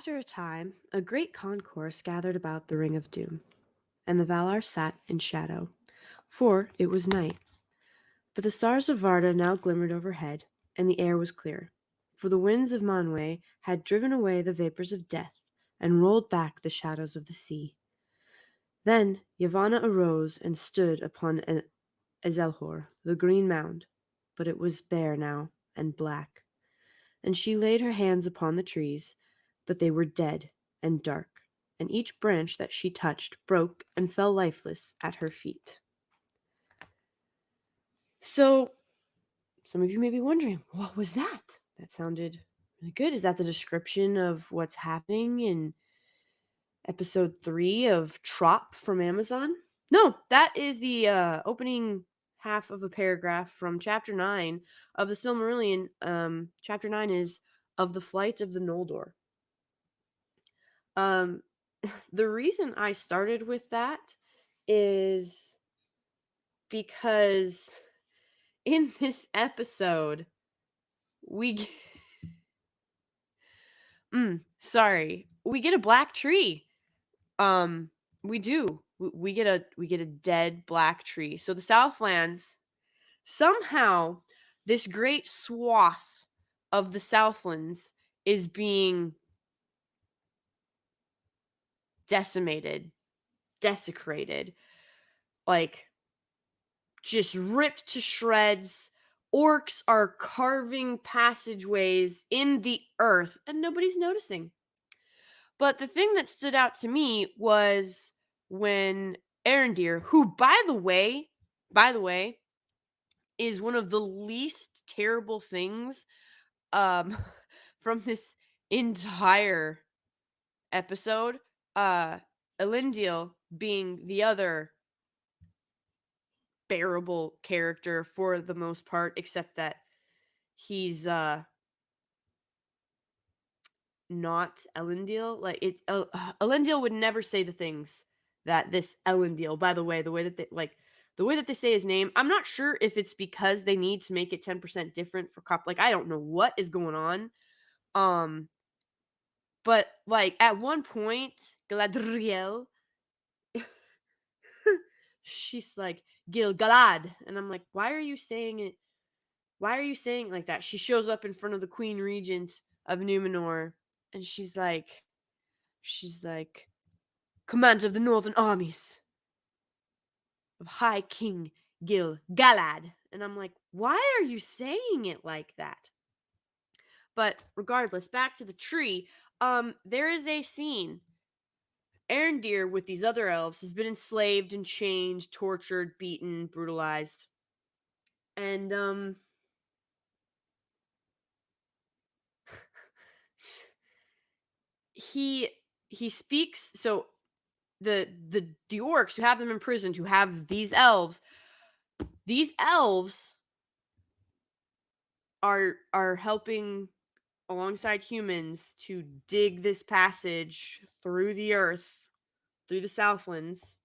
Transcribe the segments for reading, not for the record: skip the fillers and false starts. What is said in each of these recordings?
After a time, a great concourse gathered about the Ring of Doom, and the Valar sat in shadow, for it was night. But the stars of Varda now glimmered overhead, and the air was clear, for the winds of Manwë had driven away the vapors of death and rolled back the shadows of the sea. Then Yavanna arose and stood upon Ezelhor, the green mound, but it was bare now and black. And she laid her hands upon the trees, but they were dead and dark, and each branch that she touched broke and fell lifeless at her feet. So, some of you may be wondering, what was that? That sounded really good. Is that the description of what's happening in episode 3 of Trop from Amazon? No, that is the opening half of a paragraph from chapter 9 of the Silmarillion. Chapter 9 is of the flight of the Noldor. The reason I started with that is because in this episode we we get a black tree. We do. We get a dead black tree. So the Southlands, somehow this great swath of the Southlands is being decimated, desecrated, like just ripped to shreds. Orcs are carving passageways in the earth and nobody's noticing. But the thing that stood out to me was when Arendir, who by the way, is one of the least terrible things um from this entire episode, Elendil being the other bearable character for the most part, except that he's not Elendil. Like it's Elendil would never say the things that this Elendil. By the way, the way that they say his name, I'm not sure if it's because they need to make it 10% different for cop. Like I don't know what is going on. But like at one point, Galadriel, she's like Gil-galad, and I'm like, why are you saying it? Why are you saying it like that? She shows up in front of the Queen Regent of Numenor, and she's like, commander of the northern armies of High King Gil-galad, and I'm like, why are you saying it like that? But regardless, back to the tree. There is a scene. Arendir with these other elves has been enslaved and chained, tortured, beaten, brutalized. And he speaks. So the orcs who have them imprisoned, who have these elves are helping alongside humans to dig this passage through the earth, through the Southlands.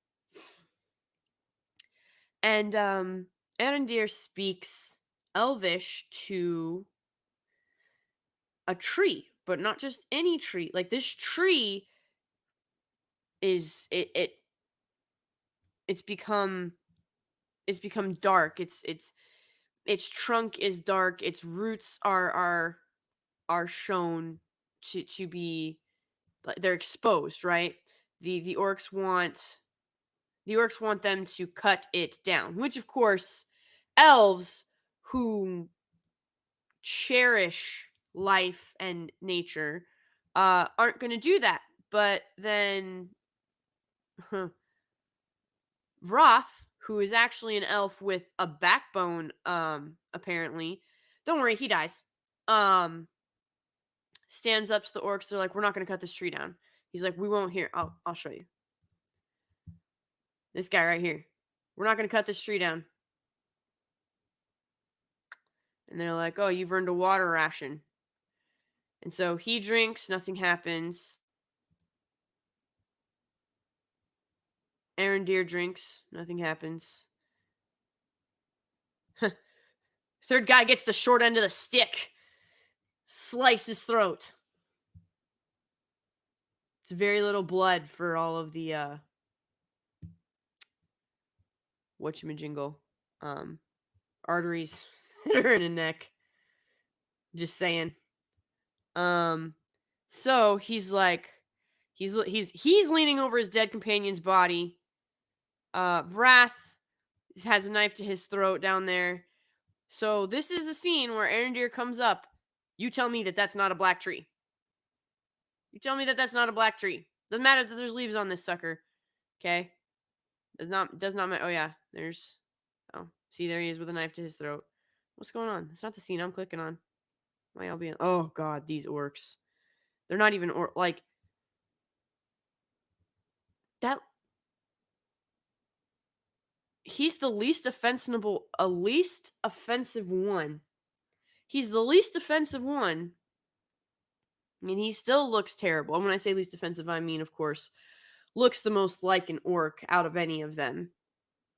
And Arendir speaks Elvish to a tree, but not just any tree. Like this tree is it's become dark. Its trunk is dark. Its roots are shown to be, like, they're exposed, right? The orcs want them to cut it down, which of course elves who cherish life and nature aren't going to do that. But then Vroth, who is actually an elf with a backbone, apparently, don't worry, he dies. Stands up to the orcs. They're like, we're not going to cut this tree down. He's like, we won't. Here, I'll show you. This guy right here. We're not going to cut this tree down. And they're like, oh, you've earned a water ration. And so he drinks, nothing happens. Arendir drinks, nothing happens. Third guy gets the short end of the stick. Slice his throat. It's very little blood for all of the whatchamajingle arteries that are in a neck. Just saying. So he's like, he's leaning over his dead companion's body. Wrath has a knife to his throat down there. So this is a scene where Arendir comes up. You tell me that that's not a black tree. You tell me that that's not a black tree. Doesn't matter that there's leaves on this sucker. Okay? Does not matter. Oh yeah, there's. Oh, see, there he is with a knife to his throat. What's going on? It's not the scene I'm clicking on. Why I'll be? Oh god, these orcs. They're not even like that. He's the least offensive one. He's the least offensive one. I mean, he still looks terrible. And when I say least offensive, I mean, of course, looks the most like an orc out of any of them,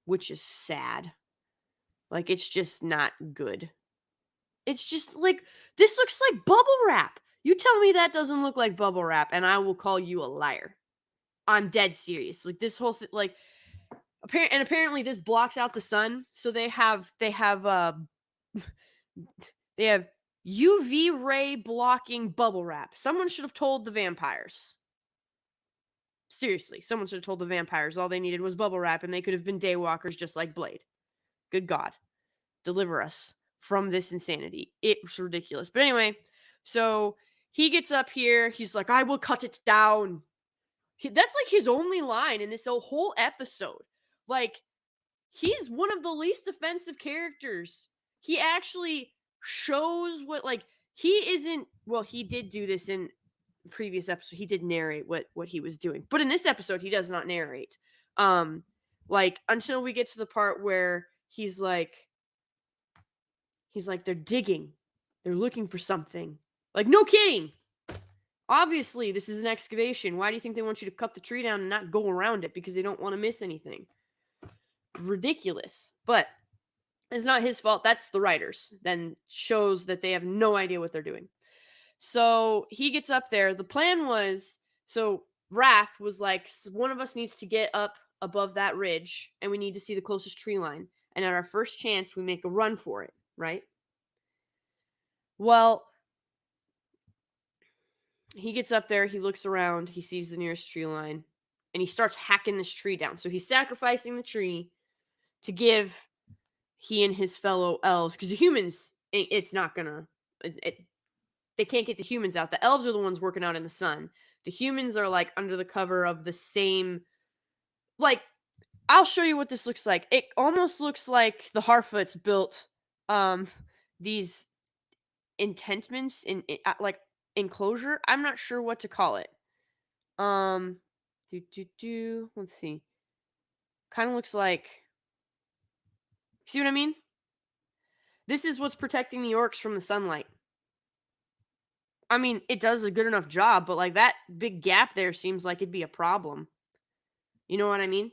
which is sad. Like, it's just not good. It's just like, this looks like bubble wrap. You tell me that doesn't look like bubble wrap, and I will call you a liar. I'm dead serious. Like, this whole thing, like, apparently this blocks out the sun, so they have they have UV ray blocking bubble wrap. Someone should have told the vampires. Seriously, someone should have told the vampires all they needed was bubble wrap, and they could have been daywalkers just like Blade. Good God. Deliver us from this insanity. It's ridiculous. But anyway, so he gets up here. He's like, I will cut it down. That's like his only line in this whole episode. Like, he's one of the least offensive characters. He actually shows what, like, he isn't, well, he did do this in previous episode. He did narrate what he was doing. But in this episode, he does not narrate. Like, until we get to the part where he's like, they're digging. They're looking for something. Like, no kidding. Obviously, this is an excavation. Why do you think they want you to cut the tree down and not go around it? Because they don't want to miss anything. Ridiculous. But it's not his fault. That's the writers. Then shows that they have no idea what they're doing. So he gets up there. The plan was, so Wrath was like, one of us needs to get up above that ridge, and we need to see the closest tree line. And at our first chance, we make a run for it, right? Well, he gets up there, he looks around, he sees the nearest tree line, and he starts hacking this tree down. So he's sacrificing the tree to give he and his fellow elves, because the humans, it's not gonna, they can't get the humans out. The elves are the ones working out in the sun. The humans are like under the cover of the same, like, I'll show you what this looks like. It almost looks like the Harfoots built these intentments in like enclosure. I'm not sure what to call it. Let's see. Kind of looks like, see what I mean? This is what's protecting the orcs from the sunlight. I mean, it does a good enough job, but like that big gap there seems like it'd be a problem. You know what I mean?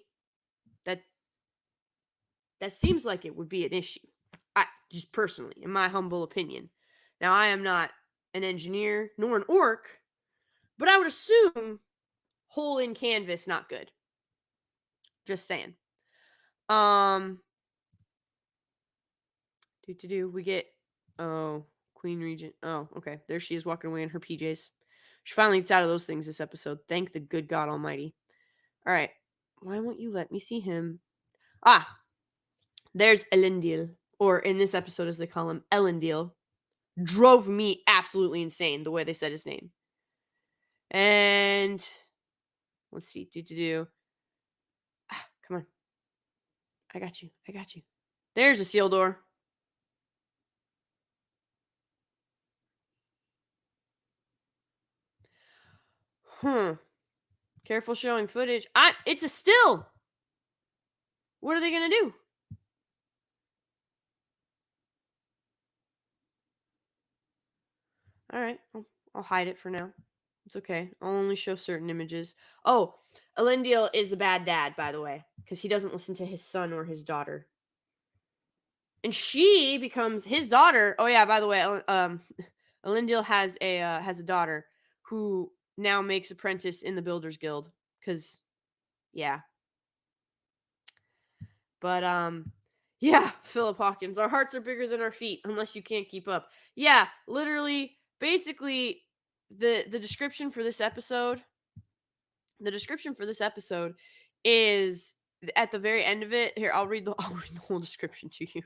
That seems like it would be an issue. I just personally, in my humble opinion. Now, I am not an engineer nor an orc, but I would assume hole in canvas not good. Just saying. We get Queen Regent. Oh, okay. There she is walking away in her PJs. She finally gets out of those things this episode. Thank the good God Almighty. All right. Why won't you let me see him? There's Elendil, or in this episode, as they call him, Elendil. Drove me absolutely insane the way they said his name. And let's see. Come on. I got you. There's a seal door. Careful showing footage. It's a still. What are they gonna do? All right, I'll hide it for now. It's okay. I'll only show certain images. Oh, Elendil is a bad dad, by the way, because he doesn't listen to his son or his daughter. And she becomes his daughter. Oh yeah, by the way, Elendil has a daughter who now makes apprentice in the Builders Guild. Because, yeah. But, yeah, Philip Hawkins, our hearts are bigger than our feet, unless you can't keep up. Yeah, literally, basically, the description for this episode, is at the very end of it. Here, I'll read the whole description to you.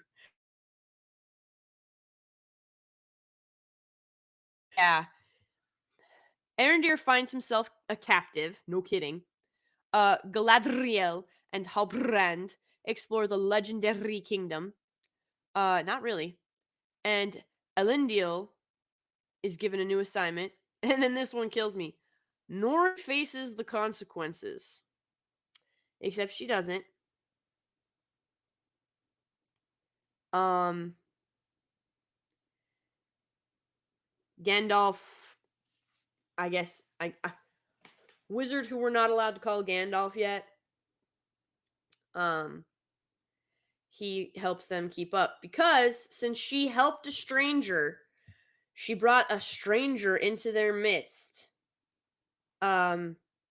Yeah. Arendir finds himself a captive, no kidding. Galadriel and Halbrand explore the legendary kingdom. Not really. And Elendil is given a new assignment. And then this one kills me. Nora faces the consequences. Except she doesn't. Gandalf, I guess, wizard who we're not allowed to call Gandalf yet. He helps them keep up because since she helped a stranger, she brought a stranger into their midst.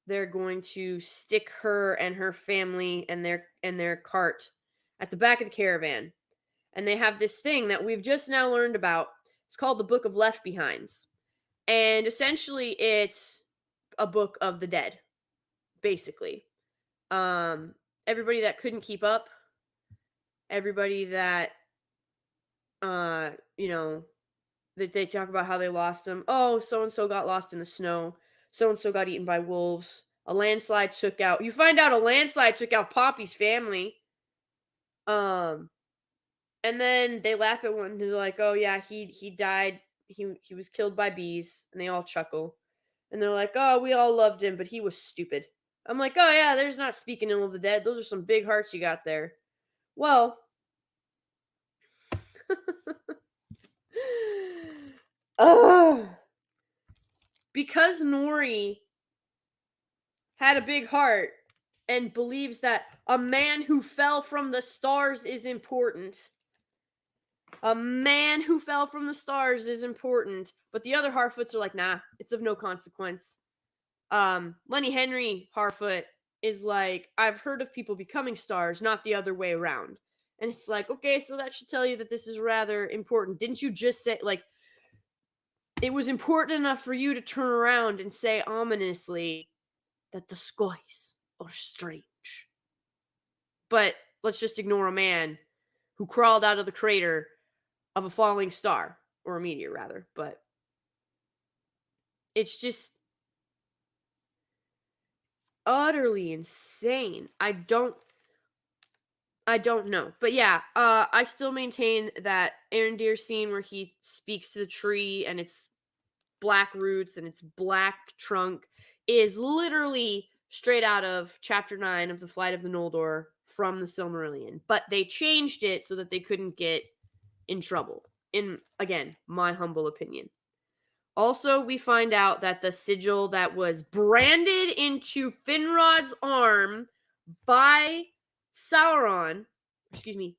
They're going to stick her and her family and their cart at the back of the caravan. And they have this thing that we've just now learned about. It's called the Book of Left Behinds. And essentially it's a book of the dead, basically. Everybody that couldn't keep up, everybody that that they talk about how they lost them. Oh, so and so got lost in the snow. So and so got eaten by wolves. A landslide took out. You find out a landslide took out Poppy's family. And then they laugh at one. They're like, "Oh yeah, he died. He was killed by bees." And they all chuckle. And they're like, "Oh, we all loved him, but he was stupid." I'm like, "Oh yeah, there's not speaking ill of the dead. Those are some big hearts you got there." Well, because Nori had a big heart and believes that a man who fell from the stars is important. A man who fell from the stars is important. But the other Harfoots are like, nah, it's of no consequence. Lenny Henry Harfoot is like, I've heard of people becoming stars, not the other way around. And it's like, okay, so that should tell you that this is rather important. Didn't you just say, like, it was important enough for you to turn around and say ominously that the skies are strange. But let's just ignore a man who crawled out of the crater of a falling star, or a meteor rather. But it's just utterly insane. I don't know. But yeah, I still maintain that Arondir scene where he speaks to the tree and its black roots and its black trunk is literally straight out of chapter 9 of the Flight of the Noldor from the Silmarillion. But they changed it so that they couldn't get in trouble. In, again, my humble opinion. Also, we find out that the sigil that was branded into Finrod's arm by Sauron, friggin',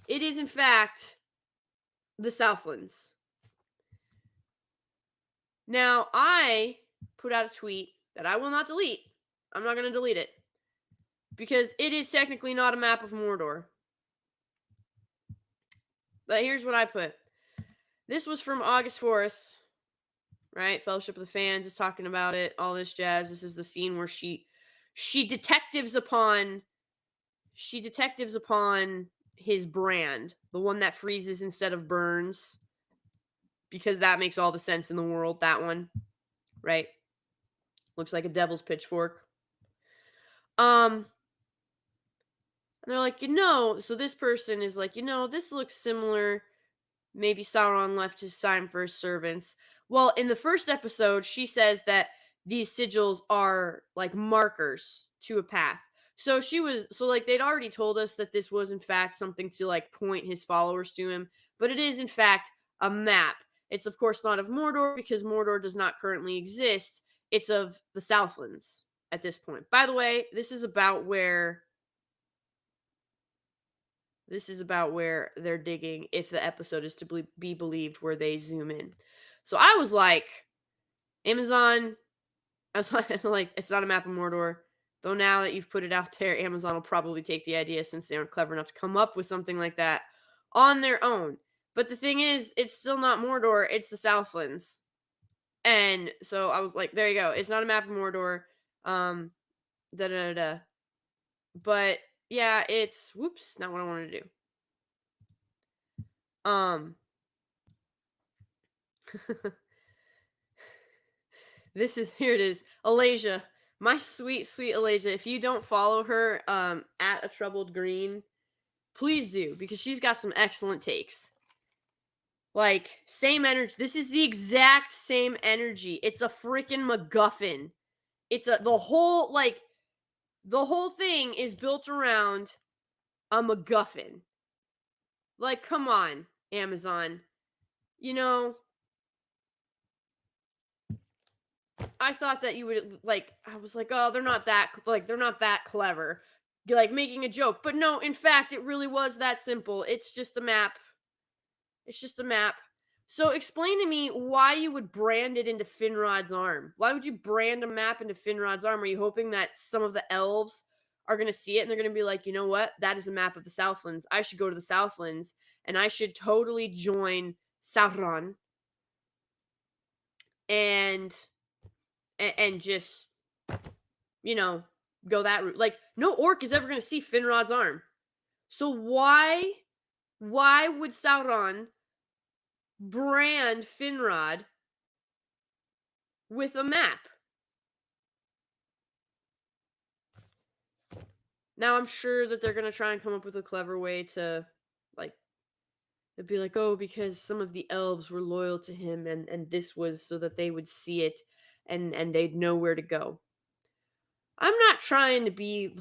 it is in fact the Southlands. Now, I put out a tweet that I will not delete. I'm not going to delete it. Because it is technically not a map of Mordor. But here's what I put. This was from August 4th. Right? Fellowship of the Fans is talking about it. All this jazz. This is the scene where she detectives upon his brand. The one that freezes instead of burns. Because that makes all the sense in the world. That one. Right? Looks like a devil's pitchfork. And they're like, so this person is like, this looks similar. Maybe Sauron left his sign for his servants. Well, in the first episode, she says that these sigils are like markers to a path. So they'd already told us that this was in fact something to like point his followers to him, but it is in fact a map. It's of course not of Mordor because Mordor does not currently exist. It's of the Southlands at this point. By the way, this is about where This is about where they're digging if the episode is to be believed where they zoom in. So I was like, Amazon, I was like, it's not a map of Mordor. Though now that you've put it out there, Amazon will probably take the idea since they aren't clever enough to come up with something like that on their own. But the thing is, it's still not Mordor, it's the Southlands. And so I was like, there you go. It's not a map of Mordor. Da da da da. But yeah, it's whoops, not what I wanted to do. This is here it is. Alasia. My sweet, sweet Alasia. If you don't follow her at a troubled green, please do, because she's got some excellent takes. Like, same energy. This is the exact same energy. It's a freaking MacGuffin. It's the whole thing is built around a MacGuffin. Like, come on, Amazon. You know, I thought that you would I was like, oh, they're not that clever. You're like making a joke. But no, in fact, it really was that simple. It's just a map. It's just a map. So explain to me why you would brand it into Finrod's arm. Why would you brand a map into Finrod's arm? Are you hoping that some of the elves are going to see it and they're going to be like, you know what? That is a map of the Southlands. I should go to the Southlands and I should totally join Sauron and just, go that route. Like, no orc is ever going to see Finrod's arm. So why would Sauron brand Finrod with a map? Now I'm sure that they're going to try and come up with a clever way to, they'd be like, oh, because some of the elves were loyal to him and this was so that they would see it and they'd know where to go. I'm not trying to be,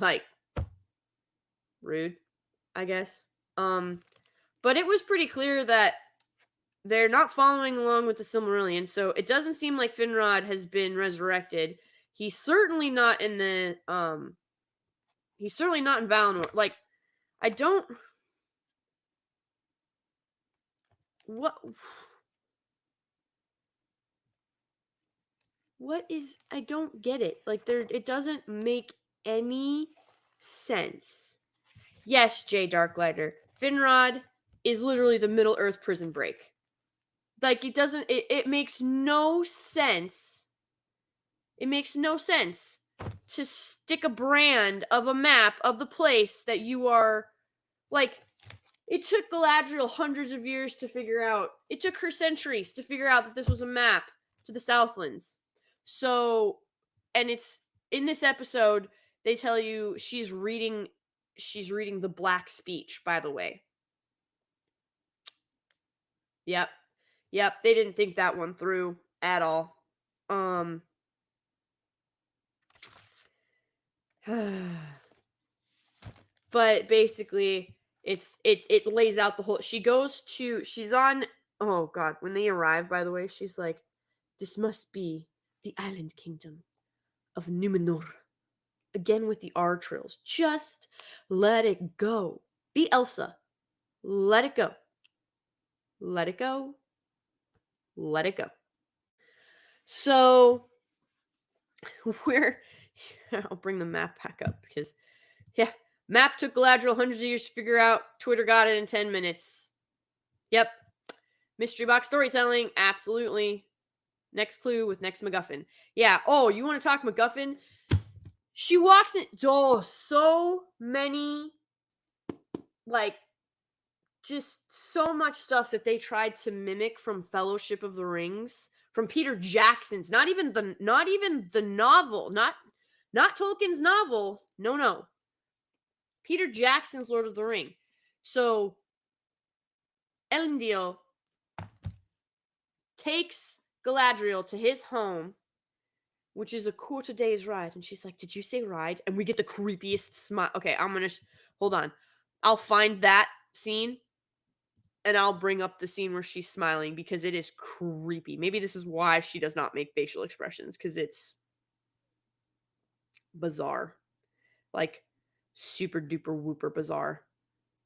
rude, I guess. But it was pretty clear that they're not following along with the Silmarillion, so it doesn't seem like Finrod has been resurrected. He's certainly not in the he's certainly not in Valinor. Like, I don't what is I don't get it. Like, it doesn't make any sense. Yes, J Darklighter. Finrod is literally the Middle Earth prison break. Like, it makes no sense. It makes no sense to stick a brand of a map of the place that you are, like, it took Galadriel hundreds of years to figure out. It took her centuries to figure out that this was a map to the Southlands. So, and it's in this episode, they tell you she's reading the Black Speech, by the way. Yep. They didn't think that one through at all. But basically, it lays out the whole. She's on. Oh God, when they arrive, by the way, she's like, "This must be the island kingdom of Numenor." Again with the R trills. Just let it go. Be Elsa. Let it go. Let it go. Let it go. So I'll bring the map back up because, yeah, map took Galadriel hundreds of years to figure out. Twitter got it in 10 minutes. Yep. Mystery box storytelling. Absolutely. Next clue with next MacGuffin. Yeah. Oh, you want to talk MacGuffin? She walks in. Oh, so many, just so much stuff that they tried to mimic from Fellowship of the Rings, from Peter Jackson's. Not even the novel. Not Tolkien's novel. No. Peter Jackson's Lord of the Ring. So Elendil takes Galadriel to his home, which is a quarter day's ride. And she's like, did you say ride? And we get the creepiest smile. Okay, hold on. I'll find that scene and I'll bring up the scene where she's smiling because it is creepy. Maybe this is why she does not make facial expressions, because it's bizarre. Like, super duper whooper bizarre.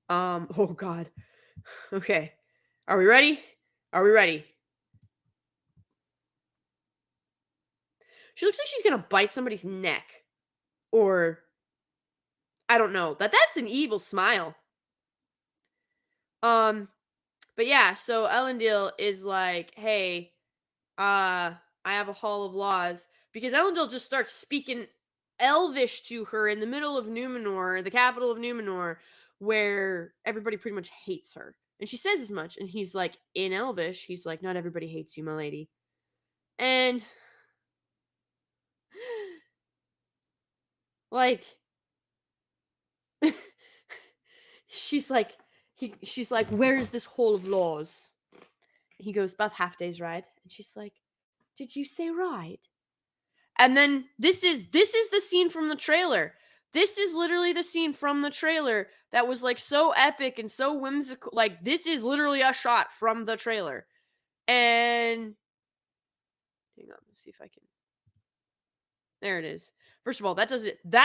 Oh God. Okay. Are we ready? Are we ready? She looks like she's gonna bite somebody's neck. Or I don't know. That's an evil smile. Um, but yeah, so Elendil is like, hey, I have a hall of laws. Because Elendil just starts speaking Elvish to her in the middle of Numenor, the capital of Numenor, where everybody pretty much hates her. And she says as much, and he's like, in Elvish, he's like, not everybody hates you, my lady. And like she's like she's like, where is this hall of laws? He goes, about half day's ride. And she's like, did you say ride? And then this is the scene from the trailer. This is literally the scene from the trailer that was like so epic and so whimsical. Like, this is literally a shot from the trailer. And hang on, let's see if I can. There it is. First of all, that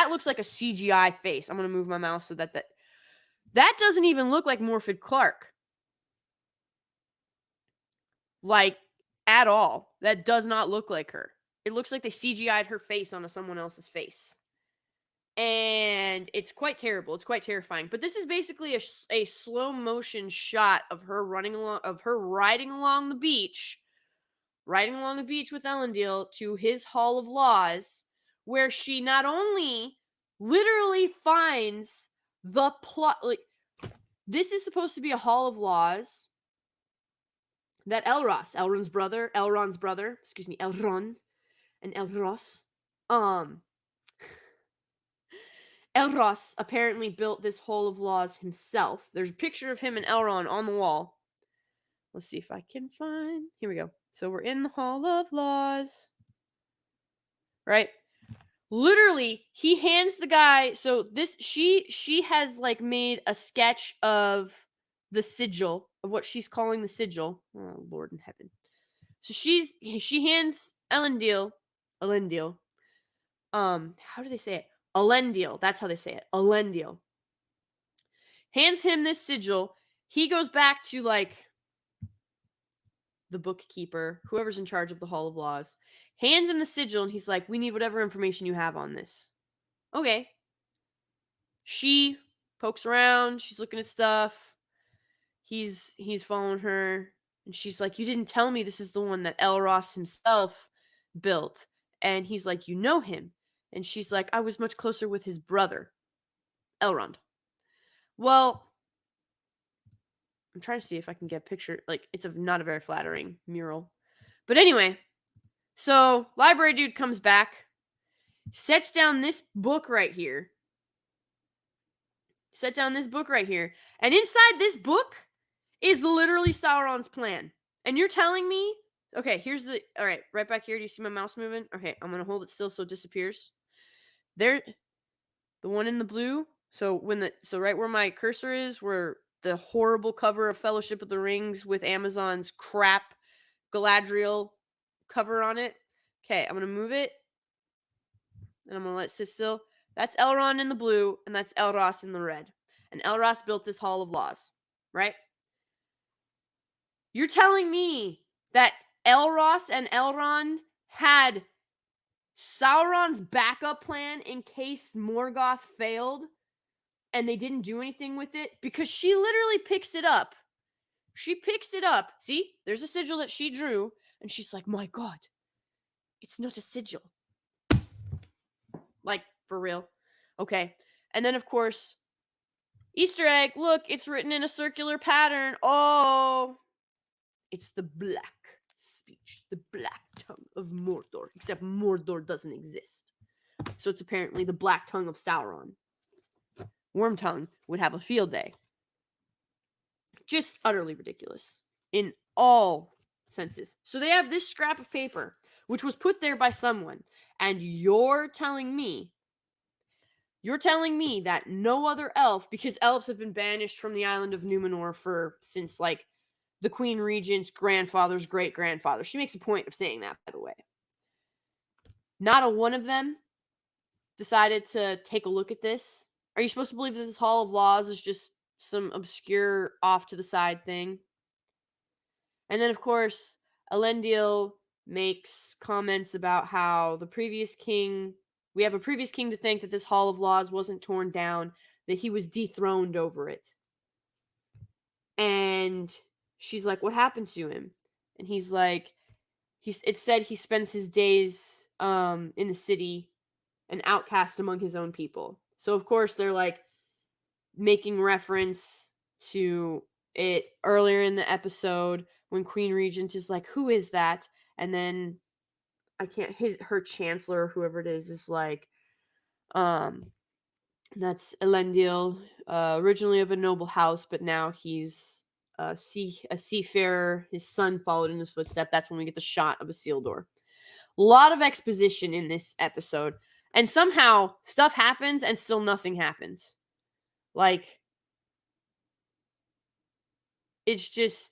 looks like a CGI face. I'm gonna move my mouse so that doesn't even look like Morfydd Clark. Like, at all. That does not look like her. It looks like they CGI'd her face onto someone else's face. And it's quite terrible. It's quite terrifying. But this is basically a slow motion shot of her riding along the beach with Elendil to his Hall of Laws, where she not only literally finds the plot. Like, this is supposed to be a Hall of Laws that Elron's brother, Elrond and Elros, Elros apparently built this Hall of Laws himself. There's a picture of him and Elrond on the wall. Let's see if I can find. Here we go. So we're in the Hall of Laws. Right? Literally, he hands the guy. So this she has like made a sketch of the sigil, of what she's calling the sigil. Oh, Lord in heaven. So she hands Elendil. How do they say it? Elendil. That's how they say it. Elendil. Hands him this sigil. He goes back to like the bookkeeper, whoever's in charge of the Hall of Laws, hands him the sigil, and he's like, we need whatever information you have on this. Okay. She pokes around, she's looking at stuff. He's following her, and she's like, you didn't tell me this is the one that Elros himself built. And he's like, you know him. And she's like, I was much closer with his brother, Elrond. Well, I'm trying to see if I can get a picture. Like, it's not a very flattering mural. But anyway, so library dude comes back, sets down this book right here. And inside this book is literally Sauron's plan. And you're telling me, okay, all right, right back here. Do you see my mouse moving? Okay, I'm going to hold it still so it disappears. There, the one in the blue. So right where my cursor is, where the horrible cover of Fellowship of the Rings with Amazon's crap Galadriel cover on it. Okay, I'm going to move it. And I'm going to let it sit still. That's Elrond in the blue, and that's Elros in the red. And Elros built this Hall of Laws, right? You're telling me that Elros and Elrond had Sauron's backup plan in case Morgoth failed, and they didn't do anything with it? Because she literally picks it up. See, there's a sigil that she drew, and she's like, my God, it's not a sigil. Like, for real. Okay. And then, of course, Easter egg. Look, it's written in a circular pattern. Oh, it's the black speech, the black tongue of Mordor. Except Mordor doesn't exist. So it's apparently the black tongue of Sauron. Wormtongue would have a field day. Just utterly ridiculous in all senses. So they have this scrap of paper, which was put there by someone. And you're telling me that no other elf, because elves have been banished from the island of Numenor since like the Queen Regent's grandfather's great-grandfather. She makes a point of saying that, by the way. Not a one of them decided to take a look at this. Are you supposed to believe that this Hall of Laws is just some obscure off to the side thing. And then, of course, Elendil makes comments about how we have a previous king to thank that this Hall of Laws wasn't torn down, that he was dethroned over it. And she's like, what happened to him? And he's like, it said he spends his days in the city, an outcast among his own people. So, of course, they're like making reference to it earlier in the episode when Queen Regent is like, who is that? And then her chancellor, whoever it is like, that's Elendil, originally of a noble house, but now he's a seafarer. His son followed in his footsteps. That's when we get the shot of Isildur. A lot of exposition in this episode, and somehow stuff happens and still nothing happens. Like, it's just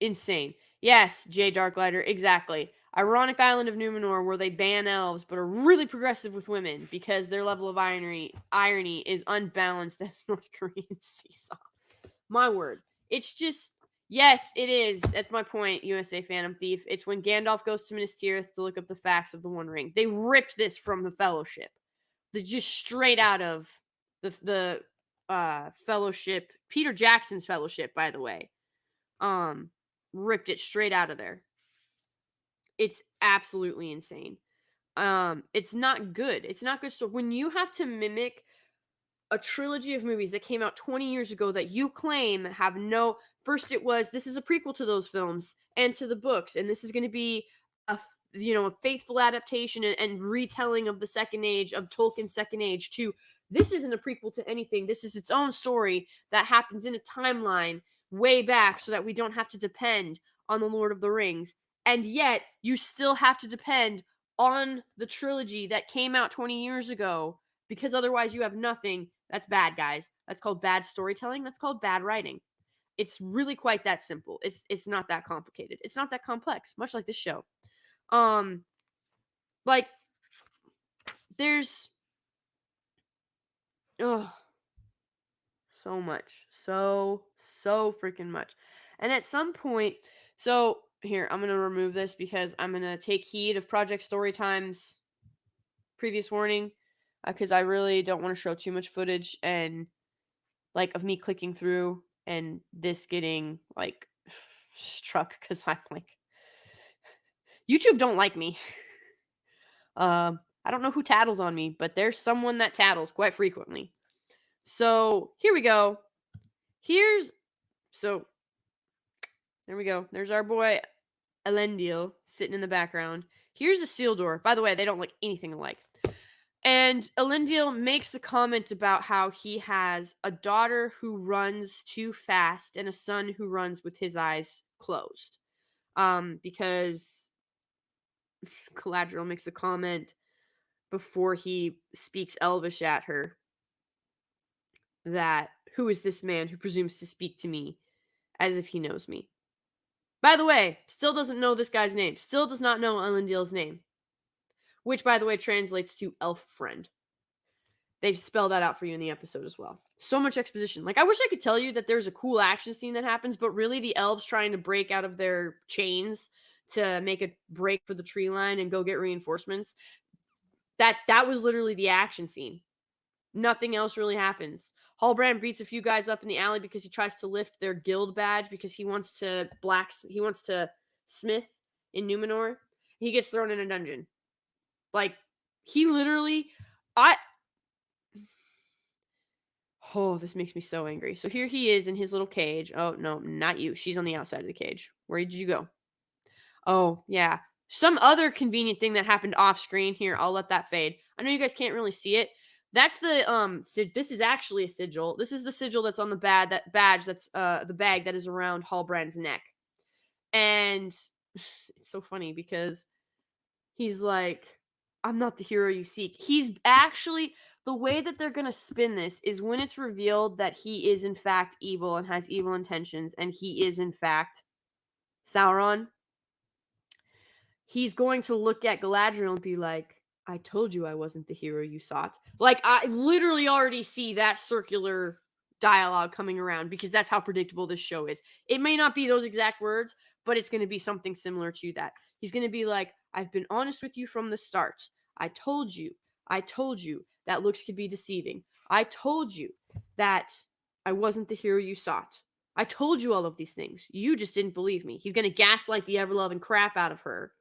insane. Yes, Jay Darklighter, exactly. Ironic island of Numenor where they ban elves but are really progressive with women because their level of irony is unbalanced as North Korean seesaw. My word. It's just, yes, it is. That's my point, USA Phantom Thief. It's when Gandalf goes to Minas Tirith to look up the facts of the One Ring. They ripped this from the Fellowship. They're just straight out of the Fellowship. Peter Jackson's Fellowship, by the way. Ripped it straight out of there. It's absolutely insane. It's not good. It's not good. So when you have to mimic a trilogy of movies that came out 20 years ago that you claim have no... First it was, this is a prequel to those films and to the books, and this is going to be a faithful adaptation and retelling of the Second Age, of Tolkien's Second Age, to this isn't a prequel to anything. This is its own story that happens in a timeline way back so that we don't have to depend on the Lord of the Rings. And yet, you still have to depend on the trilogy that came out 20 years ago, because otherwise you have nothing. That's bad, guys. That's called bad storytelling. That's called bad writing. It's really quite that simple. It's not that complicated. It's not that complex, much like this show. Like, there's so much. So freaking much. And at some point, so here, I'm going to remove this because I'm going to take heed of Project Storytime's previous warning, because I really don't want to show too much footage and like of me clicking through and this getting like struck because I'm like, YouTube don't like me. I don't know who tattles on me, but there's someone that tattles quite frequently. So here we go. There we go. There's our boy Elendil sitting in the background. Here's Isildur. By the way, they don't look anything alike. And Elendil makes the comment about how he has a daughter who runs too fast and a son who runs with his eyes closed. Because Galadriel makes a comment before he speaks Elvish at her that, who is this man who presumes to speak to me as if he knows me? By the way, still doesn't know this guy's name. Still does not know Elendil's name. Which, by the way, translates to elf friend. They spell that out for you in the episode as well. So much exposition. Like, I wish I could tell you that there's a cool action scene that happens, but really the elves trying to break out of their chains to make a break for the tree line and go get reinforcements. That was literally the action scene. Nothing else really happens. Halbrand beats a few guys up in the alley because he tries to lift their guild badge because he wants to smith in Numenor. He gets thrown in a dungeon. Like, he literally... Oh, this makes me so angry. So here he is in his little cage. Oh, no, not you. She's on the outside of the cage. Where did you go? Oh, yeah. Some other convenient thing that happened off screen. Here, I'll let that fade. I know you guys can't really see it. That's the, this is actually a sigil. This is the sigil that's on the badge that's, the bag that is around Halbrand's neck. And it's so funny because he's like, I'm not the hero you seek. He's actually... The way that they're going to spin this is when it's revealed that he is in fact evil and has evil intentions, and he is in fact Sauron. He's going to look at Galadriel and be like, I told you I wasn't the hero you sought. Like, I literally already see that circular dialogue coming around because that's how predictable this show is. It may not be those exact words, but it's going to be something similar to that. He's going to be like, I've been honest with you from the start. I told you that looks could be deceiving. I told you that I wasn't the hero you sought. I told you all of these things. You just didn't believe me. He's going to gaslight the ever-loving crap out of her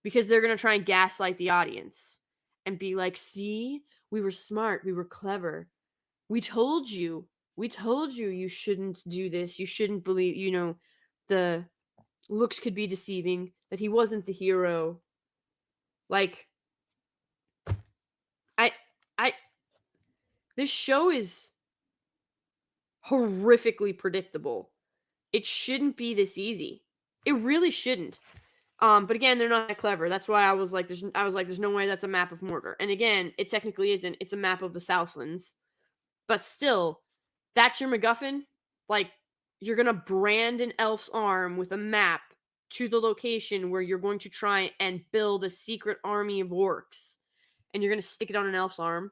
because they're going to try and gaslight the audience and be like, see, we were smart. We were clever. We told you you shouldn't do this. You shouldn't believe, the looks could be deceiving, that he wasn't the hero. Like, I this show is horrifically predictable. It shouldn't be this easy. It really shouldn't. But again, they're not that clever. That's why I was like, there's no way that's a map of Mordor. And again, it technically isn't. It's a map of the Southlands. But still, that's your MacGuffin. Like, you're gonna brand an elf's arm with a map to the location where you're going to try and build a secret army of orcs, and you're gonna stick it on an elf's arm.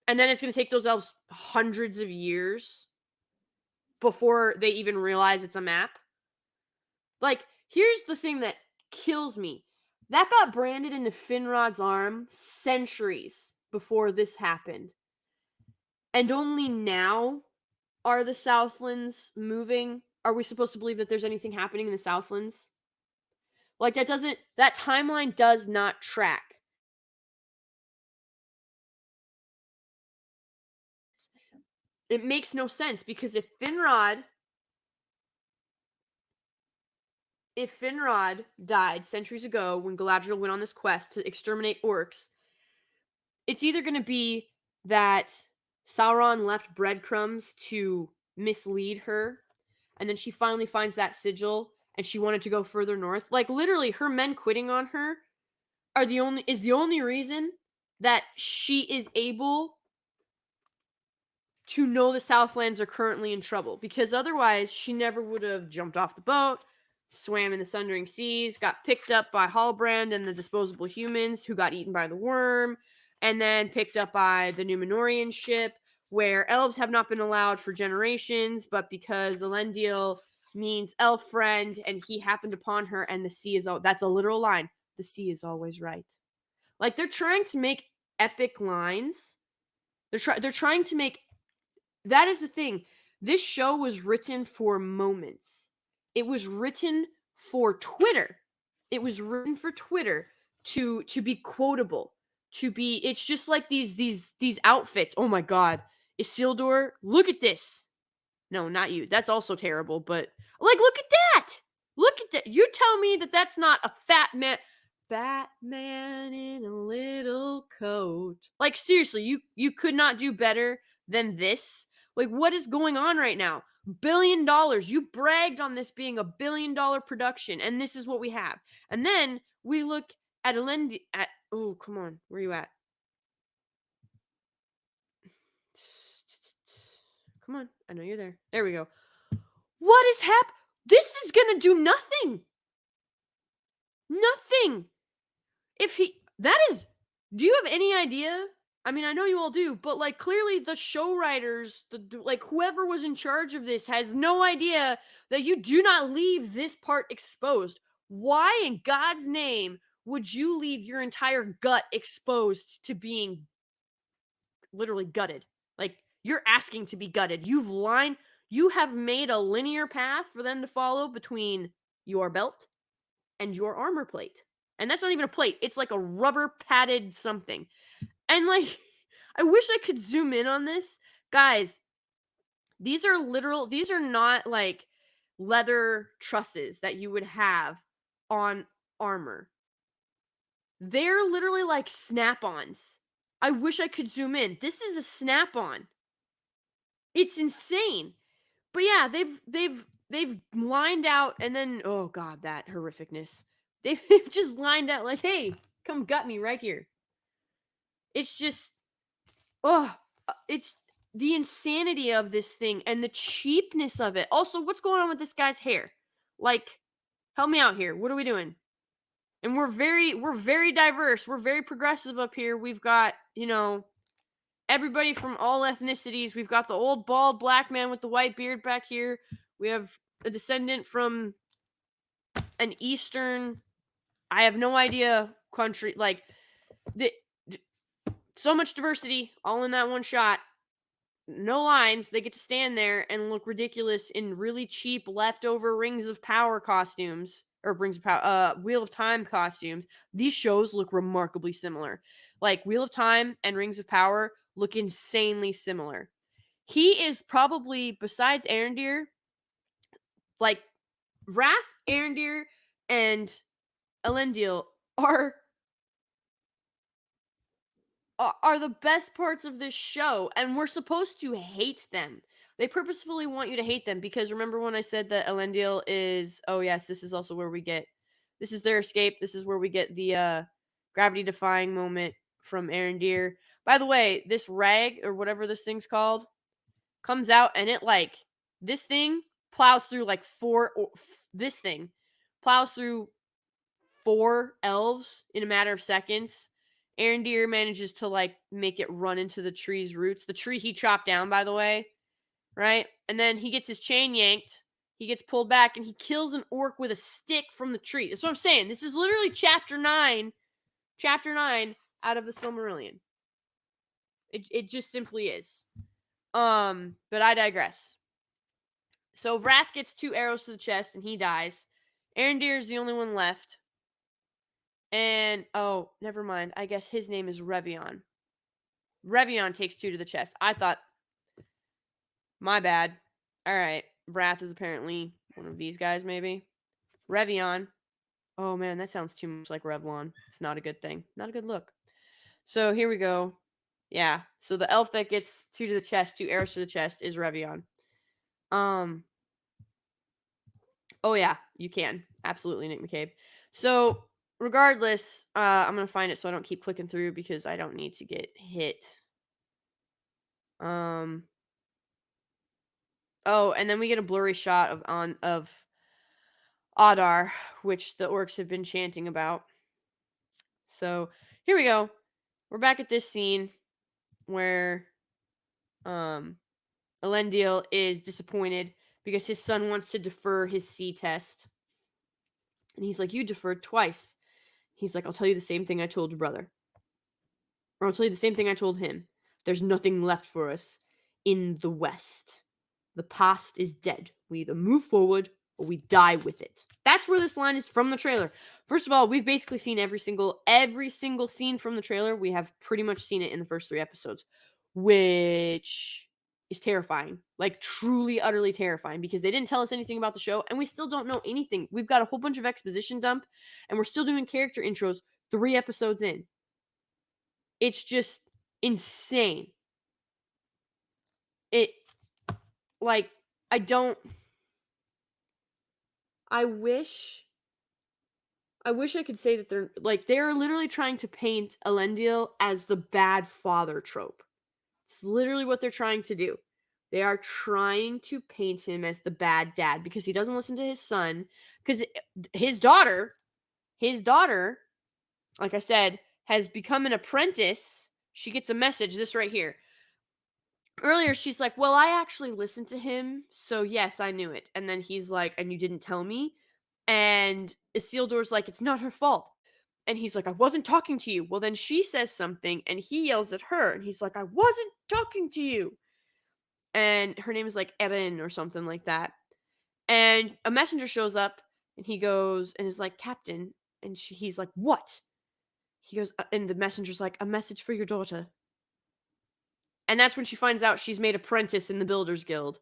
And then it's gonna take those elves hundreds of years before they even realize it's a map. Like, here's the thing that kills me. That got branded into Finrod's arm centuries before this happened. And only now are the Southlands moving? Are we supposed to believe that there's anything happening in the Southlands? Like, that timeline does not track. It makes no sense because if Finrod died centuries ago when Galadriel went on this quest to exterminate orcs, it's either going to be that Sauron left breadcrumbs to mislead her, and then she finally finds that sigil, and she wanted to go further north. Like, literally, her men quitting on her is the only reason that she is able to know the Southlands are currently in trouble, because otherwise she never would have jumped off the boat, swam in the Sundering Seas, got picked up by Halbrand and the disposable humans who got eaten by the worm, and then picked up by the Numenorean ship, where elves have not been allowed for generations, but because Elendil means elf friend, and he happened upon her, and the sea is that's a literal line. The sea is always right. Like, they're trying to make epic lines. They're trying to make. That is the thing. This show was written for moments. It was written for Twitter. It was written for Twitter to be quotable. It's just like these outfits. Oh my god. Isildur, look at this. No, not you. That's also terrible, but like, look at that. Look at that. You tell me that that's not a fat man in a little coat. Like, seriously, you could not do better than this. Like, what is going on right now? $1 billion. You bragged on this being a $1 billion production, and this is what we have. And then we look at oh, come on. Where are you at? Come on. I know you're there. There we go. What is happening? This is gonna do nothing. Nothing. Do you have any idea? I mean, I know you all do, but like, clearly the show writers, like, whoever was in charge of this has no idea that you do not leave this part exposed. Why in God's name would you leave your entire gut exposed to being literally gutted? Like, you're asking to be gutted. You have made a linear path for them to follow between your belt and your armor plate. And that's not even a plate. It's like a rubber padded something. And like, I wish I could zoom in on this. Guys, these are not like leather trusses that you would have on armor. They're literally like snap-ons. I wish I could zoom in. This is a snap-on. It's insane. But yeah, they've lined out, and then, oh god, that horrificness. They've just lined out like, hey, come gut me right here. It's just, it's the insanity of this thing and the cheapness of it. Also, what's going on with this guy's hair? Like, help me out here. What are we doing? And we're very diverse. We're very progressive up here. We've got, everybody from all ethnicities. We've got the old bald black man with the white beard back here. We have a descendant from an Eastern, I have no idea, country. Like, the, so much diversity all in that one shot. No lines. They get to stand there and look ridiculous in really cheap leftover Rings of Power costumes, or Rings of Power, Wheel of Time costumes. These shows look remarkably similar. Like, Wheel of Time and Rings of Power look insanely similar. He is probably, besides Arendir, like, Wrath, Arendir, and Elendil are the best parts of this show, and we're supposed to hate them. They purposefully want you to hate them, because remember when I said that Elendil is, oh yes, this is also where we get, this is their escape, this is where we get the gravity defying moment from Arendir. By the way, this rag, or whatever this thing's called, comes out, and it, like, this thing plows through like this thing plows through 4 elves in a matter of seconds. Arendir manages to, like, make it run into the tree's roots. The tree he chopped down, by the way, right? And then he gets his chain yanked. He gets pulled back, and he kills an orc with a stick from the tree. That's what I'm saying. This is literally chapter 9 out of the Silmarillion. It just simply is. But I digress. So Wrath gets 2 arrows to the chest, and he dies. Arendir is the only one left. And, oh, never mind. I guess his name is Revion. Revion takes 2 to the chest. I thought, my bad. All right. Wrath is apparently one of these guys, maybe. Revion. Oh, man, that sounds too much like Revlon. It's not a good thing. Not a good look. So here we go. Yeah. So the elf that gets 2 to the chest, 2 arrows to the chest, is Revion. Oh, yeah, you can. Absolutely, Nick McCabe. So regardless, I'm going to find it so I don't keep clicking through, because I don't need to get hit. Oh, and then we get a blurry shot of Adar, which the orcs have been chanting about. So here we go. We're back at this scene where Elendil is disappointed because his son wants to defer his sea test. And he's like, you deferred twice. He's like, I'll tell you the same thing I told your brother. Or I'll tell you the same thing I told him. There's nothing left for us in the West. The past is dead. We either move forward or we die with it. That's where this line is from the trailer. First of all, we've basically seen every single scene from the trailer. We have pretty much seen it in the first 3 episodes, which is terrifying. Like, truly, utterly terrifying, because they didn't tell us anything about the show, and we still don't know anything. We've got a whole bunch of exposition dump, and we're still doing character intros 3 episodes in. It's just insane. Like, I wish I could say that they're literally trying to paint Elendil as the bad father trope. It's literally what they're trying to do. They are trying to paint him as the bad dad because he doesn't listen to his son. Because his daughter, like I said, has become an apprentice. She gets a message, this right here. Earlier, she's like, well, I actually listened to him, so yes, I knew it. And then he's like, and you didn't tell me? And Isildur's like, it's not her fault. And he's like, I wasn't talking to you. Well, then she says something, and he yells at her, and he's like, I wasn't talking to you. And her name is like Erin or something like that. And a messenger shows up, and he goes and is like, Captain. And he's like, what? He goes, and the messenger's like, a message for your daughter. And that's when she finds out she's made apprentice in the Builders Guild.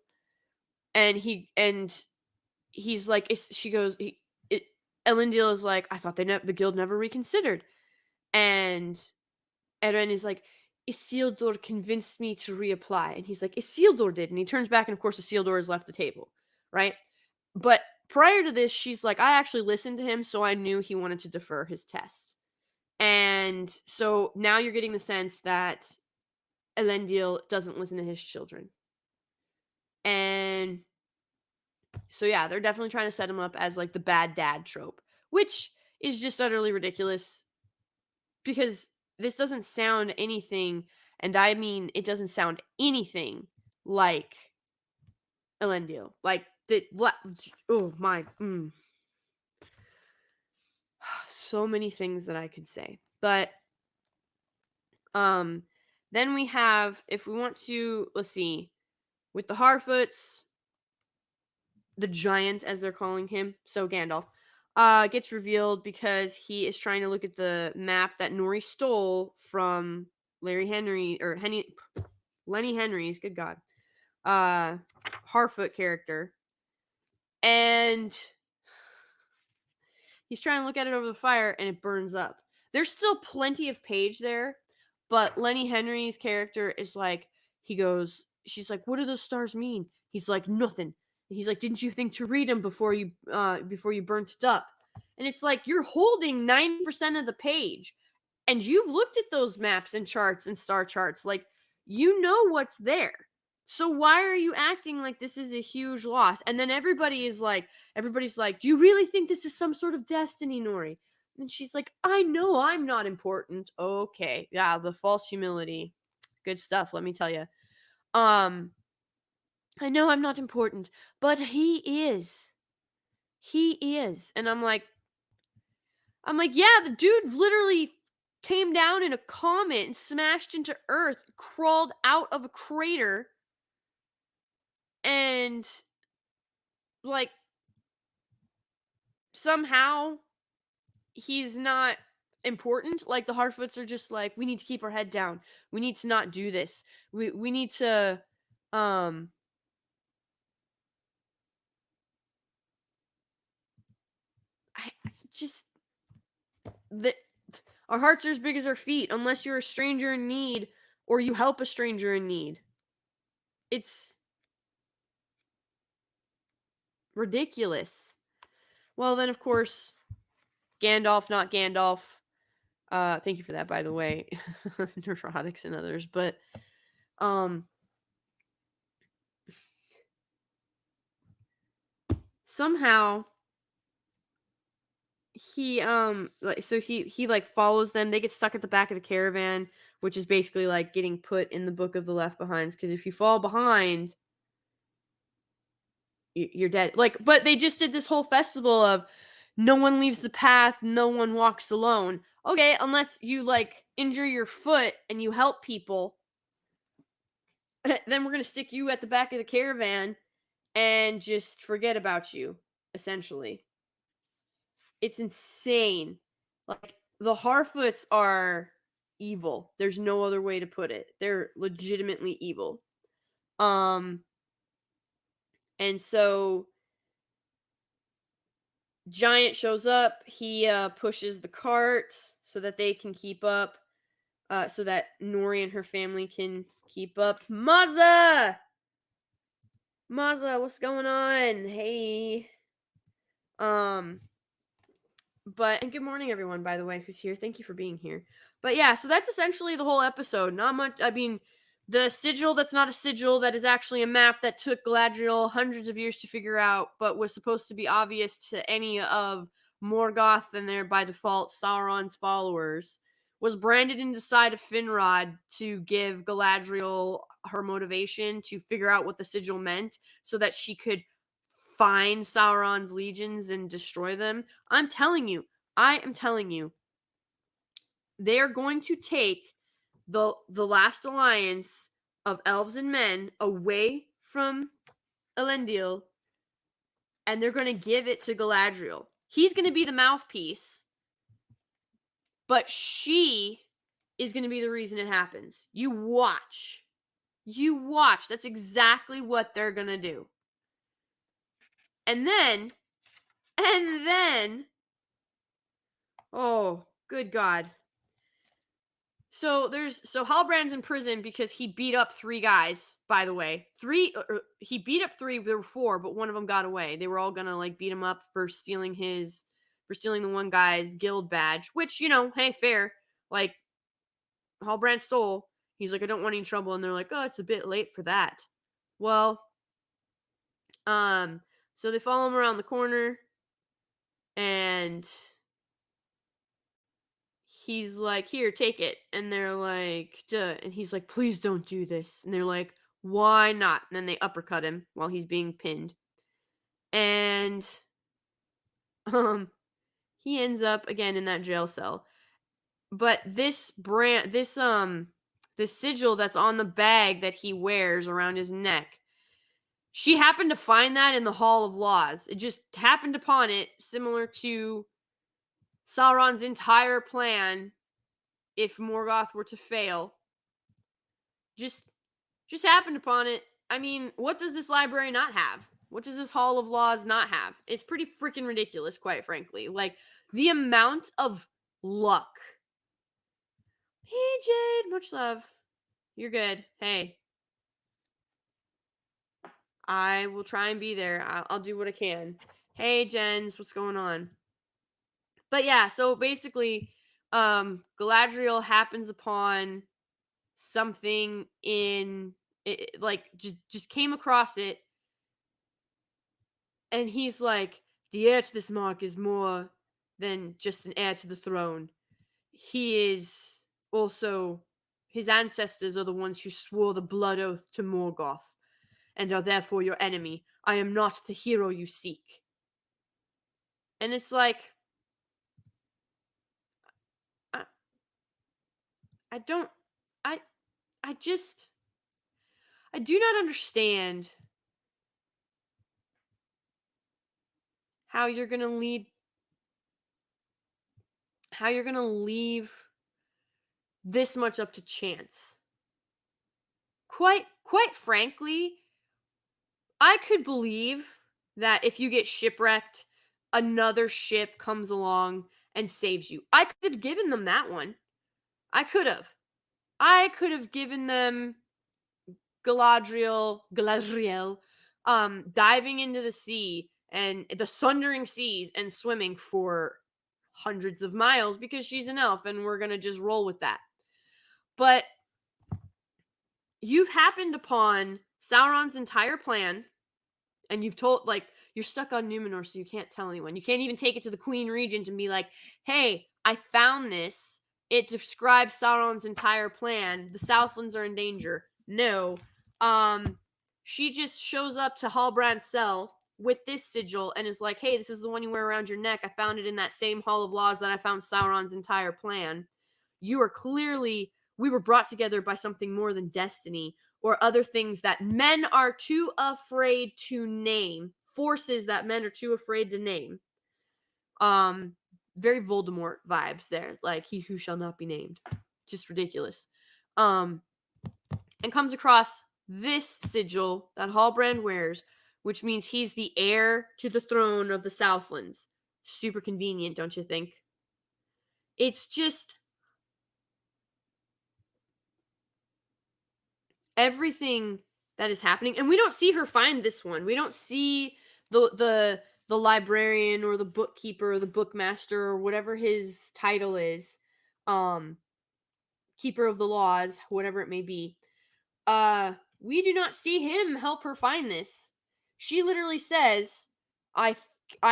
And he's like, she goes, Elendil is like, I thought the guild never reconsidered. And Eren is like, Isildur convinced me to reapply. And he's like, Isildur did. And he turns back, and of course Isildur has left the table, right? But prior to this, she's like, I actually listened to him, so I knew he wanted to defer his test. And so now you're getting the sense that Elendil doesn't listen to his children. And so yeah, they're definitely trying to set him up as like the bad dad trope, which is just utterly ridiculous because this doesn't sound anything And I mean, it doesn't sound anything like Elendil. Like, oh my, so many things that I could say. But, then we have, if we want to, let's see, with the Harfoots, the giant, as they're calling him, so Gandalf, gets revealed because he is trying to look at the map that Nori stole from Lenny Henry's, good God, Harfoot character. And he's trying to look at it over the fire and it burns up. There's still plenty of page there, but Lenny Henry's character is like, she's like, what do those stars mean? He's like, nothing. He's like, didn't you think to read them before you burnt it up? And it's like, you're holding 90% of the page and you've looked at those maps and charts and star charts. Like, you know what's there. So why are you acting like this is a huge loss? And then everybody's like, do you really think this is some sort of destiny, Nori? And she's like, I know I'm not important. Okay. Yeah, the false humility. Good stuff, let me tell you. I know I'm not important, but he is. He is. And I'm like, yeah, the dude literally came down in a comet and smashed into Earth, crawled out of a crater, and like somehow he's not important. Like the Harfoots are just like, we need to keep our head down. We need to not do this. We need to I just the our hearts are as big as our feet unless you're a stranger in need or you help a stranger in need. It's ridiculous. Well, then of course, Gandalf, not Gandalf. Thank you for that, by the way, Neurotics and others. But somehow he like follows them. They get stuck at the back of the caravan, which is basically like getting put in the book of the Left Behinds. Because if you fall behind, you're dead. Like, but they just did this whole festival of no one leaves the path, no one walks alone. Okay, unless you like injure your foot and you help people, then we're gonna stick you at the back of the caravan and just forget about you, essentially. It's insane. Like, the Harfoots are evil. There's no other way to put it. They're legitimately evil. And so Giant shows up. He pushes the cart so that they can keep up. So that Nori and her family can keep up. Maza, what's going on? Hey. But, and good morning everyone, by the way, who's here. Thank you for being here. But yeah, so that's essentially the whole episode. Not much. I mean, the sigil that's not a sigil, that is actually a map that took Galadriel hundreds of years to figure out, but was supposed to be obvious to any of Morgoth and their by default Sauron's followers, was branded into the side of Finrod to give Galadriel her motivation to figure out what the sigil meant so that she could find Sauron's legions and destroy them. I am telling you, they are going to take the last alliance of elves and men away from Elendil, and they're going to give it to Galadriel. He's going to be the mouthpiece, but she is going to be the reason it happens. You watch. That's exactly what they're going to do. And then, oh, good God. So Halbrand's in prison because he beat up 3 guys, by the way. He beat up 3, there were 4, but one of them got away. They were all gonna like beat him up for stealing the one guy's guild badge, which, hey, fair. Like, Halbrand stole. He's like, I don't want any trouble, and they're like, oh, it's a bit late for that. Well, so they follow him around the corner, and he's like, "Here, take it." And they're like, "Duh." And he's like, "Please don't do this." And they're like, "Why not?" And then they uppercut him while he's being pinned. And um he ends up again in that jail cell. But this sigil that's on the bag that he wears around his neck, she happened to find that in the Hall of Laws. It just happened upon it, similar to Sauron's entire plan if Morgoth were to fail. Just just happened upon it. I mean, what does this library not have? What does this Hall of Laws not have? It's pretty freaking ridiculous, quite frankly. Like, the amount of luck. Hey, Jade, much love. You're good. Hey, I will try and be there. I'll do what I can. Hey, Jens, what's going on? But yeah, so basically, Galadriel happens upon something in it, like just came across it, and he's like, the heir to this mark is more than just an heir to the throne. He is also, his ancestors are the ones who swore the blood oath to Morgoth and are therefore your enemy. I am not the hero you seek. And it's like, I, I don't, I, I just, I do not understand how you're gonna leave this much up to chance. Quite frankly, I could believe that if you get shipwrecked, another ship comes along and saves you. I could have given them that one. I could have. I could have given them Galadriel, diving into the sea and the sundering seas and swimming for hundreds of miles because she's an elf and we're gonna just roll with that. But you've happened upon Sauron's entire plan, and you've told, like, you're stuck on Numenor, so you can't tell anyone. You can't even take it to the Queen Regent and be like, "Hey, I found this. It describes Sauron's entire plan. The Southlands are in danger." No. She just shows up to Halbrand's cell with this sigil and is like, "Hey, this is the one you wear around your neck. I found it in that same Hall of Laws that I found Sauron's entire plan. You are clearly, we were brought together by something more than destiny or other things that men are too afraid to name, forces that men are too afraid to name." Very Voldemort vibes there, like he who shall not be named. Just ridiculous. And comes across this sigil that Halbrand wears, which means he's the heir to the throne of the Southlands. Super convenient, don't you think? It's just everything that is happening, and we don't see her find this one. We don't see the librarian or the bookkeeper or the bookmaster or whatever his title is, um keeper of the laws, whatever it may be. We do not see him help her find this. She literally says, I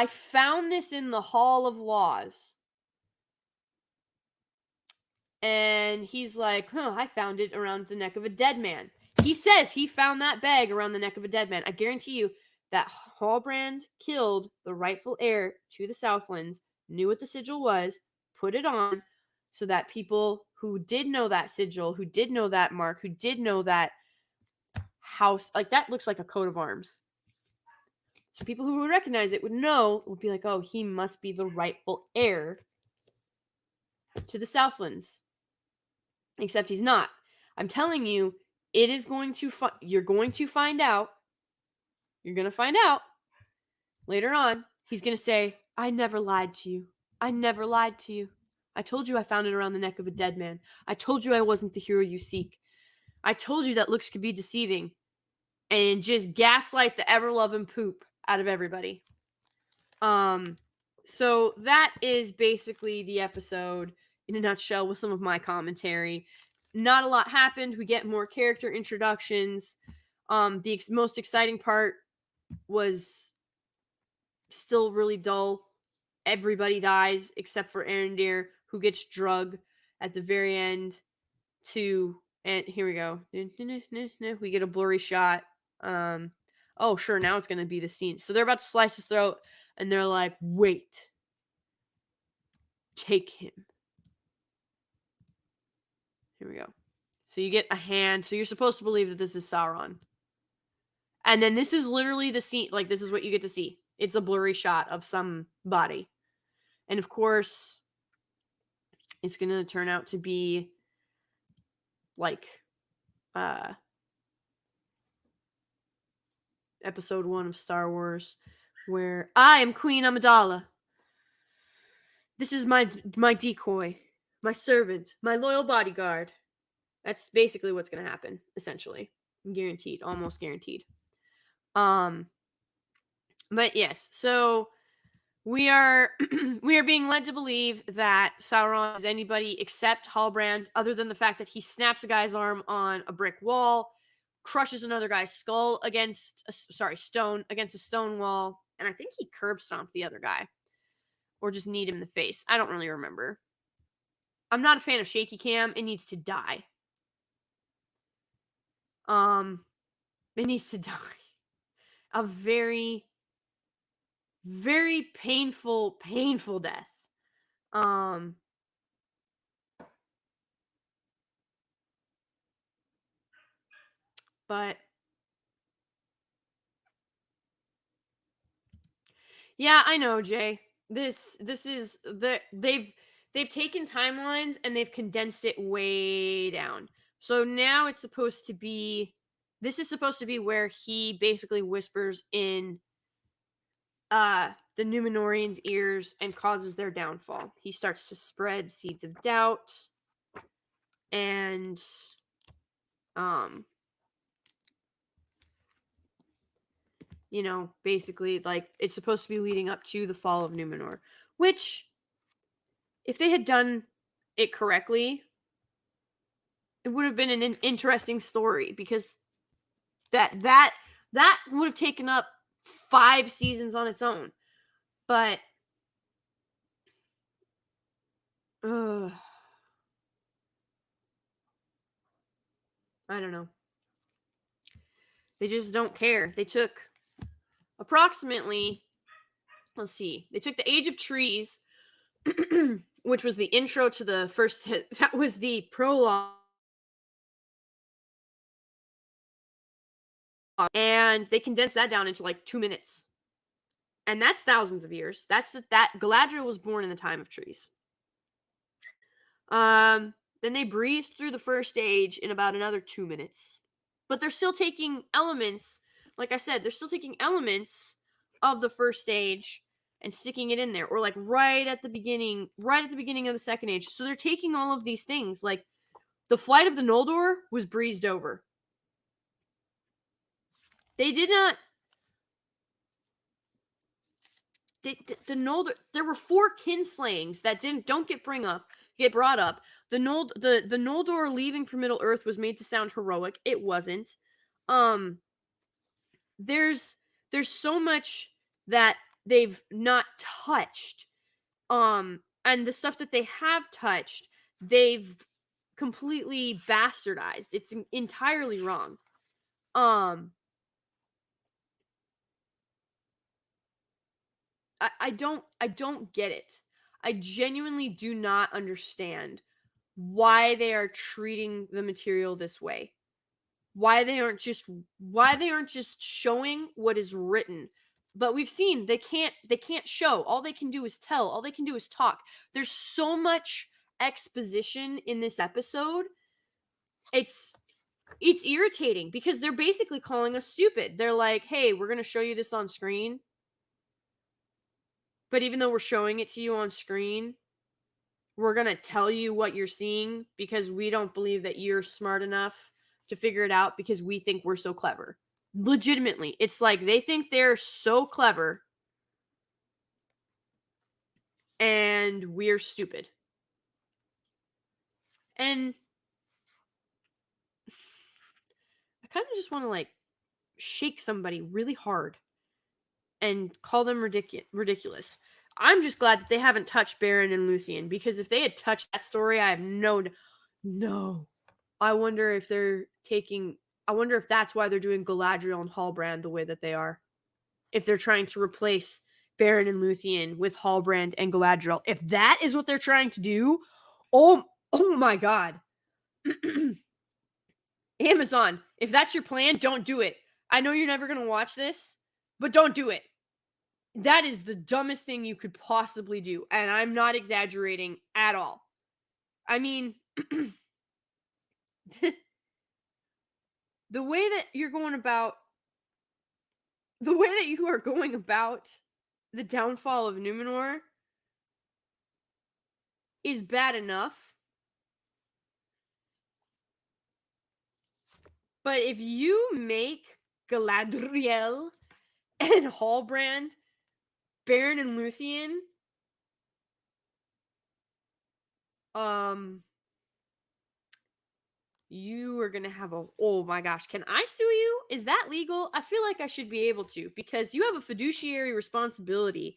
found this in the Hall of Laws." And he's like, I found it around the neck of a dead man. He says he found that bag around the neck of a dead man. I guarantee you that Halbrand killed the rightful heir to the Southlands, knew what the sigil was, put it on, so that people who did know that sigil, who did know that mark, who did know that house, like that looks like a coat of arms. So people who would recognize it would know, would be like, oh, he must be the rightful heir to the Southlands. Except he's not. I'm telling you, it is going to you're going to find out. You're going to find out later on. He's going to say, "I never lied to you. I never lied to you. I told you I found it around the neck of a dead man. I told you I wasn't the hero you seek. I told you that looks could be deceiving." And just gaslight the ever-loving poop out of everybody. So that is basically the episode in a nutshell with some of my commentary. Not a lot happened. We get more character introductions. The most exciting part was still really dull. Everybody dies except for Arendir, who gets drugged at the very end and here we go. We get a blurry shot. Oh, sure, now it's going to be the scene. So they're about to slice his throat, and they're like, wait. Take him. Here we go. So you get a hand. So you're supposed to believe that this is Sauron. And then this is literally the scene. Like, this is what you get to see. It's a blurry shot of some body. And of course, it's going to turn out to be like episode 1 of Star Wars, where I am Queen Amidala. This is my decoy, my servant, my loyal bodyguard. That's basically what's going to happen, essentially. Guaranteed, almost guaranteed. But yes, so we are being led to believe that Sauron is anybody except Halbrand, other than the fact that he snaps a guy's arm on a brick wall, crushes another guy's skull stone against a stone wall, and I think he curb stomped the other guy. Or just kneed him in the face. I don't really remember. I'm not a fan of shaky cam. It needs to die. It needs to die. A very, very painful death. But yeah, I know, Jay. This is they've taken timelines and they've condensed it way down. So now it's supposed to be this is supposed to be where he basically whispers in the Numenoreans' ears and causes their downfall. He starts to spread seeds of doubt and basically like it's supposed to be leading up to the fall of Numenor, which if they had done it correctly, it would have been an interesting story because that would have taken up 5 seasons on its own. But I don't know. They just don't care. They took approximately, let's see, they took the Age of Trees, which was the intro to the first, that was the prologue, and they condensed that down into like 2 minutes. And that's thousands of years. That Galadriel was born in the time of trees. Then they breezed through the first age in about another 2 minutes. But they're still taking elements, like I said, they're still taking elements of the first age and sticking it in there, or like right at the beginning of the second age. So they're taking all of these things, like the flight of the Noldor was breezed over. They did not. The Noldor. There were 4 kinslayings that don't get brought up. The Noldor leaving for Middle Earth was made to sound heroic. It wasn't. There's so much that they've not touched. And the stuff that they have touched, they've completely bastardized. It's entirely wrong. I don't get it. I genuinely do not understand why they are treating the material this way. Why they aren't just showing what is written. But we've seen they can't show. All they can do is tell. All they can do is talk. There's so much exposition in this episode. It's irritating because they're basically calling us stupid. They're like, "Hey, we're going to show you this on screen." But even though we're showing it to you on screen, we're going to tell you what you're seeing because we don't believe that you're smart enough to figure it out because we think we're so clever. Legitimately, it's like they think they're so clever and we're stupid. And I kind of just want to like shake somebody really hard and call them ridiculous. I'm just glad that they haven't touched Beren and Luthien, because if they had touched that story, I have no. I wonder if they're taking. I wonder if that's why they're doing Galadriel and Halbrand the way that they are. If they're trying to replace Beren and Luthien with Halbrand and Galadriel, if that is what they're trying to do, oh my god. Amazon, if that's your plan, don't do it. I know you're never going to watch this, but don't do it. That is the dumbest thing you could possibly do, and I'm not exaggerating at all. I mean, the way that you are going about the downfall of Numenor is bad enough. But if you make Galadriel and Halbrand, Beren and Luthien, you are gonna have a, oh my gosh, can I sue you? Is that legal? I feel like I should be able to, because you have a fiduciary responsibility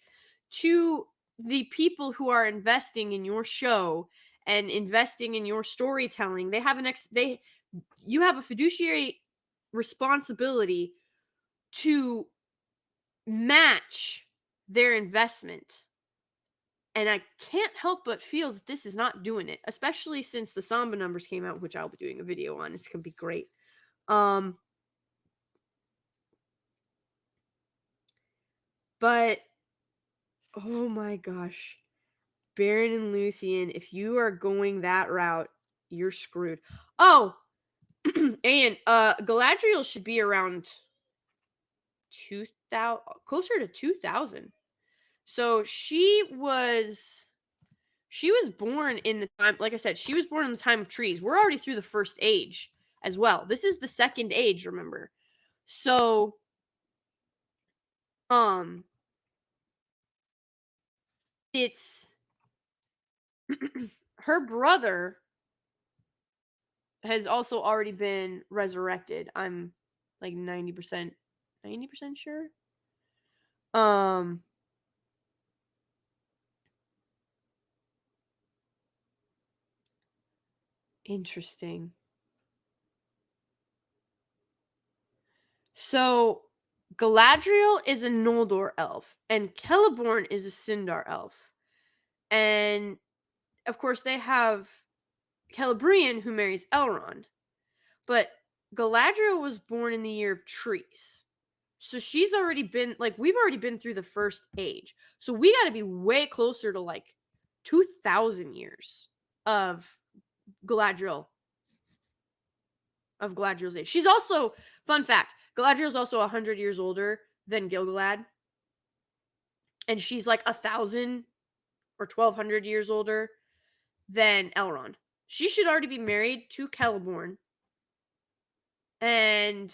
to the people who are investing in your show and investing in your storytelling. They have you have a fiduciary responsibility to match their investment. And I can't help but feel that this is not doing it, especially since the Samba numbers came out, which I'll be doing a video on. It's gonna be great. But oh my gosh, Beren and Luthien, if you are going that route, you're screwed. Oh, and Galadriel should be around 2000, closer to 2000. So she was born in the time, like I said, she was born in the time of trees. We're already through the first age as well. This is the second age, remember? So, it's her brother has also already been resurrected. I'm like 90% sure. Interesting. So Galadriel is a Noldor elf, and Celeborn is a Sindar elf. And of course, they have Celebrian, who marries Elrond. But Galadriel was born in the year of trees. So she's already been, like, we've already been through the first age. So we got to be way closer to like 2,000 years of Galadriel's age. She's also, fun fact, Galadriel's also 100 years older than Gil-galad. And she's like 1,000 or 1,200 years older than Elrond. She should already be married to Celeborn. And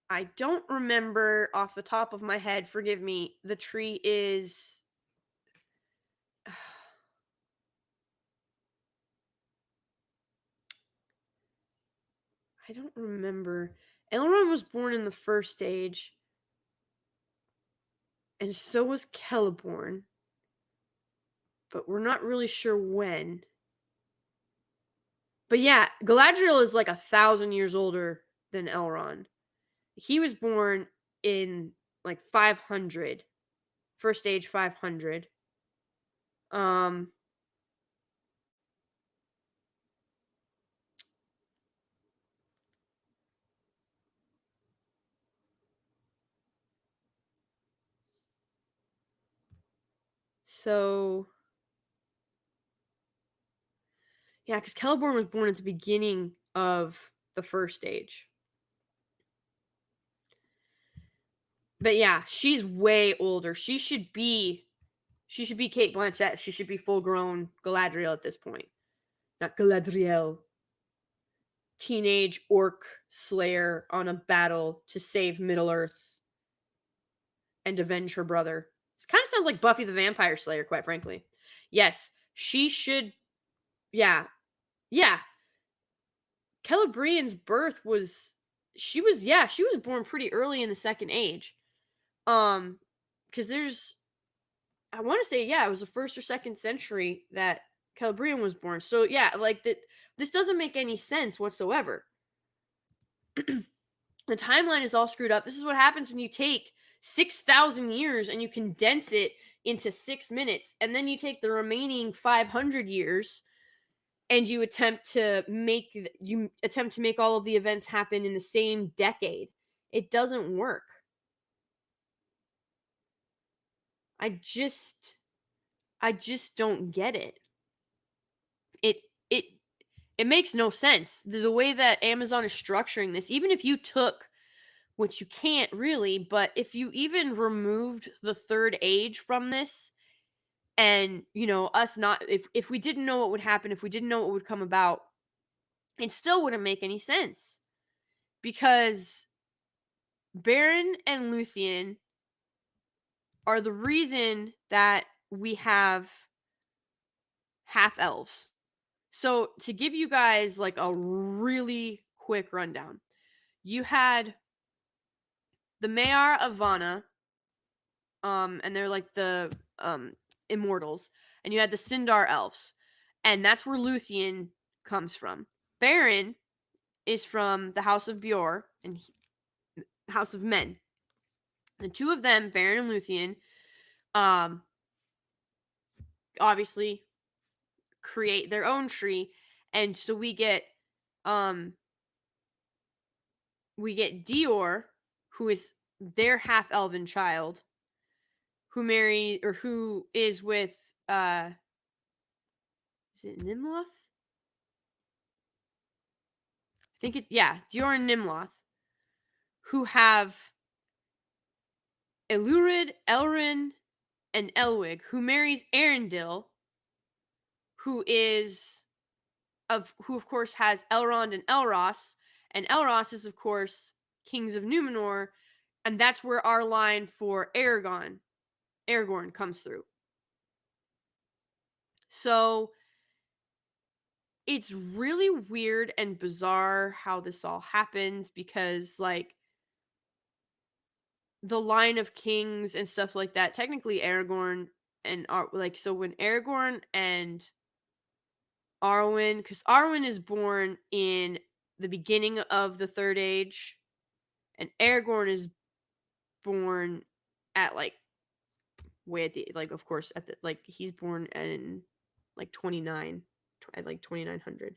I don't remember off the top of my head, forgive me, the tree is... I don't remember. Elrond was born in the first age, and so was Celeborn, but we're not really sure when. But yeah, Galadriel is like 1,000 years older than Elrond. He was born in like 500, first age 500. So yeah, because Celeborn was born at the beginning of the first age. But yeah, she's way older. She should be Cate Blanchett. She should be full-grown Galadriel at this point. Not Galadriel. Teenage orc slayer on a battle to save Middle-earth and avenge her brother. This kind of sounds like Buffy the Vampire Slayer, quite frankly. Yes, she should. Yeah. Celebrian's birth was... She was born pretty early in the second age. Because there's I want to say, yeah, it was the 1st or 2nd century that Celebrian was born. So yeah, like that, this doesn't make any sense whatsoever. The timeline is all screwed up. This is what happens when you take 6,000 years and you condense it into 6 minutes, and then you take the remaining 500 years and you attempt to make all of the events happen in the same decade. It doesn't work. I just don't get it. It it it makes no sense. The way that Amazon is structuring this, even if you took, which you can't really, but if you even removed the third age from this, and us not, if we didn't know what would happen, if we didn't know what would come about, it still wouldn't make any sense, because Baron and Luthien are the reason that we have half elves. So to give you guys like a really quick rundown, you had the Mayor of Vana, and they're like the immortals, and you had the Sindar elves, and that's where Luthien comes from. Baron is from the House of Bjor and House of Men. The two of them, Baron and Luthien, obviously create their own tree, and so we get Dior, who is their half elven child, who is with is it Nimloth? I think it's, yeah, Dior and Nimloth, who have Elurid, Elrin, and Elwig, who marries Arendil, who of course has Elrond and Elros, and Elros is of course kings of Numenor, and that's where our line for Aragorn comes through. So it's really weird and bizarre how this all happens, because like the line of kings and stuff like that, technically Aragorn and so when Aragorn and Arwen, because Arwen is born in the beginning of the Third Age, and Aragorn is born at like way at the, like, of course at the, like, he's born in like 29 at like 2900.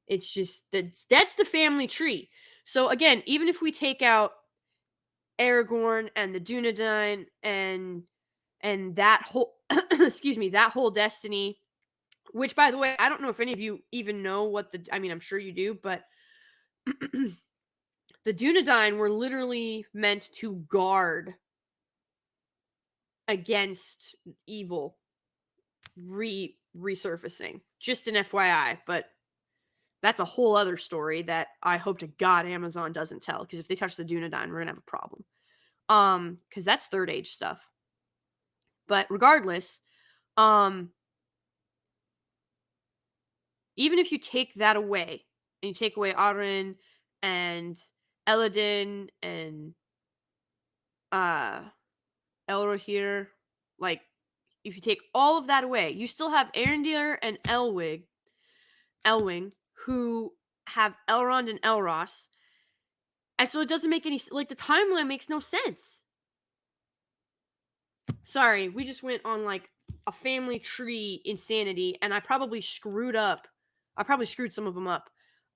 It's just that's the family tree. So again, even if we take out Aragorn and the Dunedain and that whole excuse me, that whole destiny, which by the way, I don't know if any of you even know what I mean, I'm sure you do, but the Dunedain were literally meant to guard against evil resurfacing. Just an FYI, but that's a whole other story that I hope to God Amazon doesn't tell, because if they touch the Dunedain, we're gonna have a problem. Because that's Third Age stuff. But regardless, even if you take that away, and you take away Arwen and Eladin and Elrohir, like, if you take all of that away, you still have Arendir and Elwing, who have Elrond and Elros. And so it doesn't make any, like, the timeline makes no sense. Sorry, we just went on like a family tree insanity, and I probably screwed some of them up.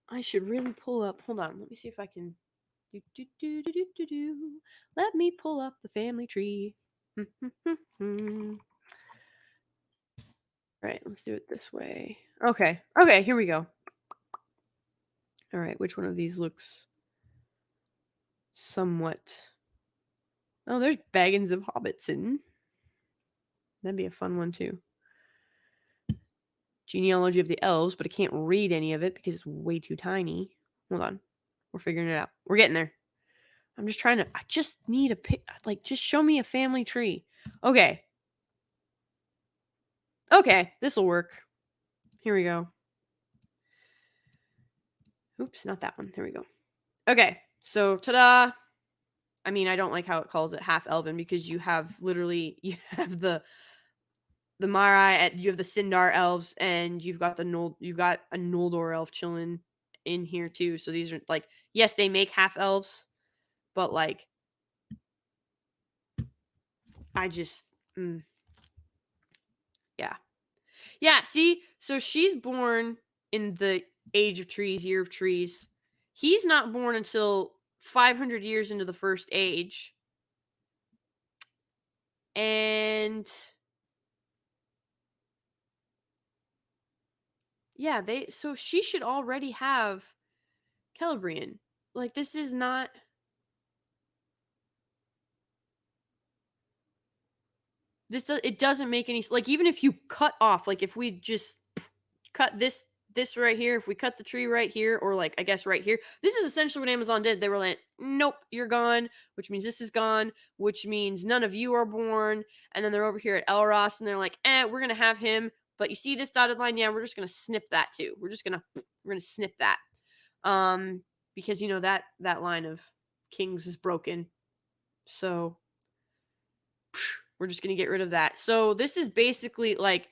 I should really pull up. Hold on, let me see if I can. Let me pull up the family tree. Right, let's do it this way. Okay, here we go. All right, which one of these looks somewhat... Oh, there's Baggins of Hobbitson. That'd be a fun one too. Genealogy of the Elves, but I can't read any of it because it's way too tiny. Hold on, we're figuring it out. We're getting there. I'm just trying to... I just need a like, just show me a family tree. Okay, this will work. Here we go. Oops, not that one. There we go. Okay, so ta-da! I mean, I don't like how it calls it half elven, because you have literally you have the Mari, you have the Sindar elves, and you've got a Noldor elf chilling in here too. So these are like, yes, they make half elves, but like, I just yeah. See, so she's born in the Age of Trees, Year of Trees. He's not born until 500 years into the First Age, and yeah, so she should already have Celebrian. Like, this is not. It doesn't make any, like, even if you cut off, like, if we just cut this right here, if we cut the tree right here, or like, I guess right here, this is essentially what Amazon did. They were like, nope, you're gone, which means this is gone, which means none of you are born. And then they're over here at Elros, and they're like, we're gonna have him, but you see this dotted line? Yeah, we're just gonna snip that too. We're gonna snip that, because that line of kings is broken, so we're just going to get rid of that. So this is basically like,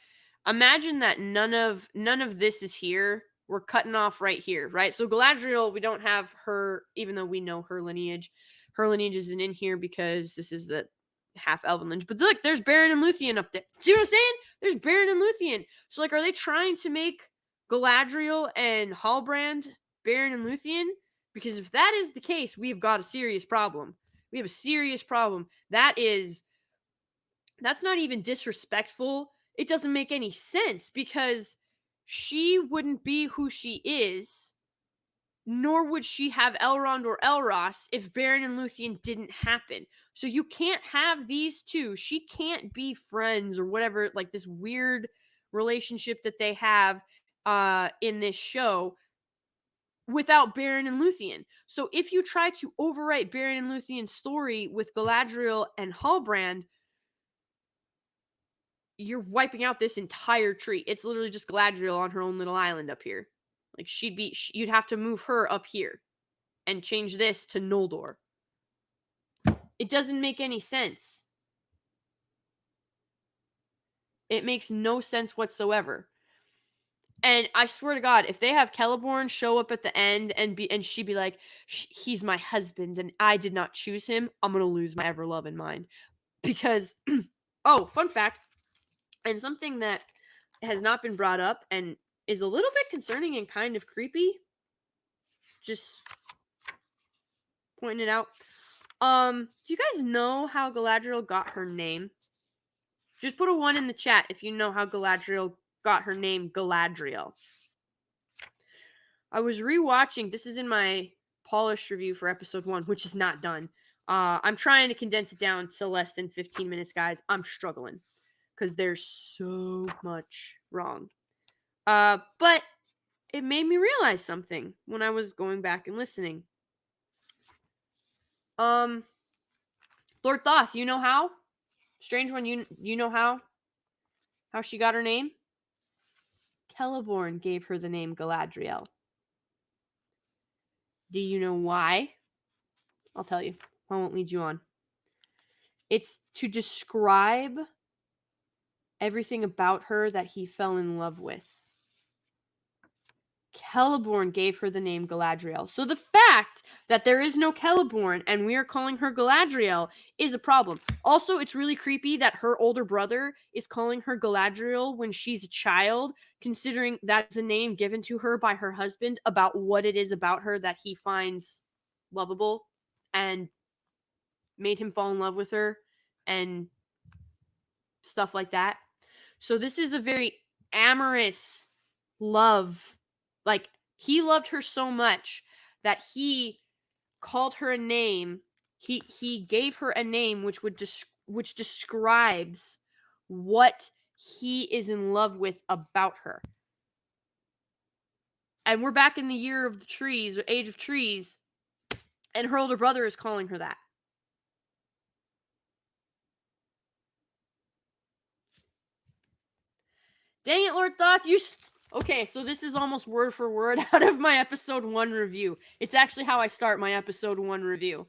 imagine that none of this is here. We're cutting off right here, right? So Galadriel, we don't have her, even though we know her lineage. Her lineage isn't in here because this is the half elven lineage. But look, there's Beren and Luthien up there. See what I'm saying? There's Beren and Luthien. So like, are they trying to make Galadriel and Halbrand Beren and Luthien? Because if that is the case, we've got a serious problem. We have a serious problem. That's not even disrespectful. It doesn't make any sense, because she wouldn't be who she is, nor would she have Elrond or Elros if Beren and Luthien didn't happen. So you can't have these two. She can't be friends or whatever, like this weird relationship that they have in this show, without Beren and Luthien. So if you try to overwrite Beren and Luthien's story with Galadriel and Halbrand, you're wiping out this entire tree. It's literally just Galadriel on her own little island up here. Like, you'd have to move her up here and change this to Noldor. It doesn't make any sense. It makes no sense whatsoever. And I swear to God, if they have Celeborn show up at the end and she'd be like, he's my husband and I did not choose him, I'm gonna lose my ever loving mind. Because, oh, fun fact, and something that has not been brought up and is a little bit concerning and kind of creepy, just pointing it out. Do you guys know how Galadriel got her name? Just put a 1 in the chat if you know how Galadriel got her name Galadriel. I was rewatching, this is in my polished review for episode 1, which is not done. I'm trying to condense it down to less than 15 minutes, guys. I'm struggling because there's so much wrong. But it made me realize something when I was going back and listening. Lord Thoth, you know how? Strange One, you know how she got her name? Celeborn gave her the name Galadriel. Do you know why? I'll tell you. I won't lead you on. It's to describe everything about her that he fell in love with. Celeborn gave her the name Galadriel. So the fact that there is no Celeborn and we are calling her Galadriel is a problem. Also, it's really creepy that her older brother is calling her Galadriel when she's a child, considering that's a name given to her by her husband about what it is about her that he finds lovable and made him fall in love with her and stuff like that. So this is a very amorous love. Like, he loved her so much that he called her a name. He gave her a name which describes what he is in love with about her. And we're back in the year of the trees, or Age of Trees, and her older brother is calling her that. Dang it, Lord Thoth, okay, so this is almost word for word out of my episode 1 review. It's actually how I start my episode 1 review.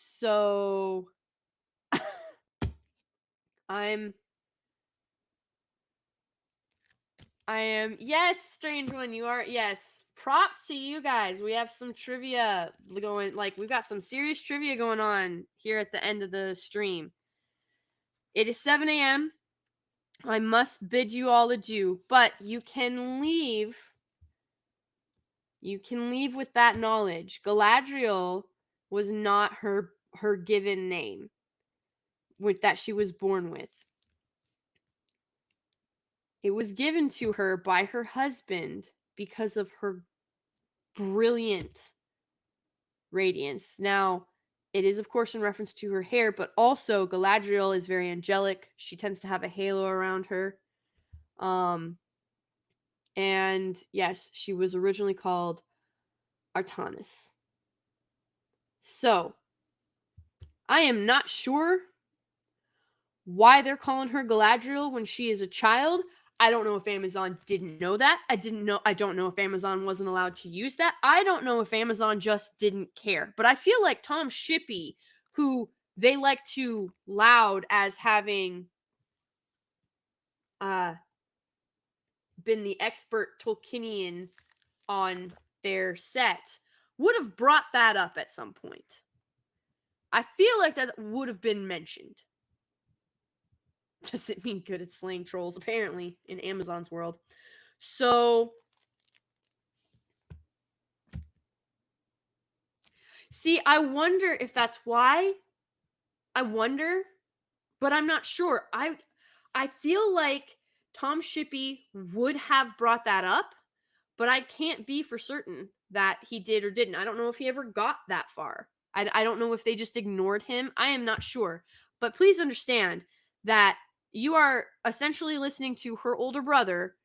So I am, yes, strange one, you are, yes. Props to you guys. We have some trivia going, like, we've got some serious trivia going on here at the end of the stream. It is 7 a.m. I must bid you all adieu, but you can leave. You can leave with that knowledge. Galadriel was not her given name that she was born with. It was given to her by her husband because of her brilliant radiance. Now, it is, of course, in reference to her hair, but also Galadriel is very angelic. She tends to have a halo around her. And yes, she was originally called Artanis. So, I am not sure why they're calling her Galadriel when she is a child. I don't know if Amazon didn't know that. I don't know if Amazon wasn't allowed to use that. I don't know if Amazon just didn't care. But I feel like Tom Shippey, who they like to laud as having been the expert Tolkienian on their set, would have brought that up at some point. I feel like that would have been mentioned. Does it mean good at slaying trolls? Apparently, in Amazon's world. So, see, I wonder if that's why. I wonder, but I'm not sure. I feel like Tom Shippey would have brought that up, but I can't be for certain that he did or didn't. I don't know if he ever got that far. I don't know if they just ignored him. I am not sure. But please understand that you are essentially listening to her older brother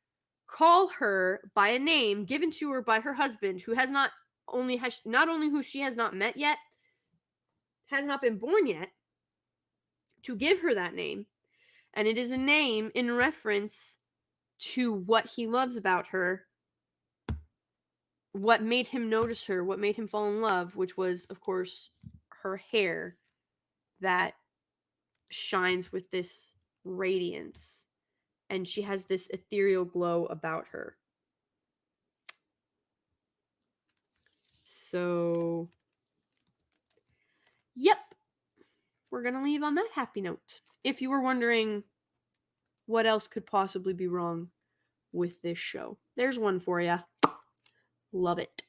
call her by a name given to her by her husband, who has not only who she has not met yet, has not been born yet, to give her that name. And it is a name in reference to what he loves about her, what made him notice her, what made him fall in love, which was, of course, her hair that shines with this radiance. And she has this ethereal glow about her. So, yep. We're going to leave on that happy note. If you were wondering what else could possibly be wrong with this show, there's one for you. Love it.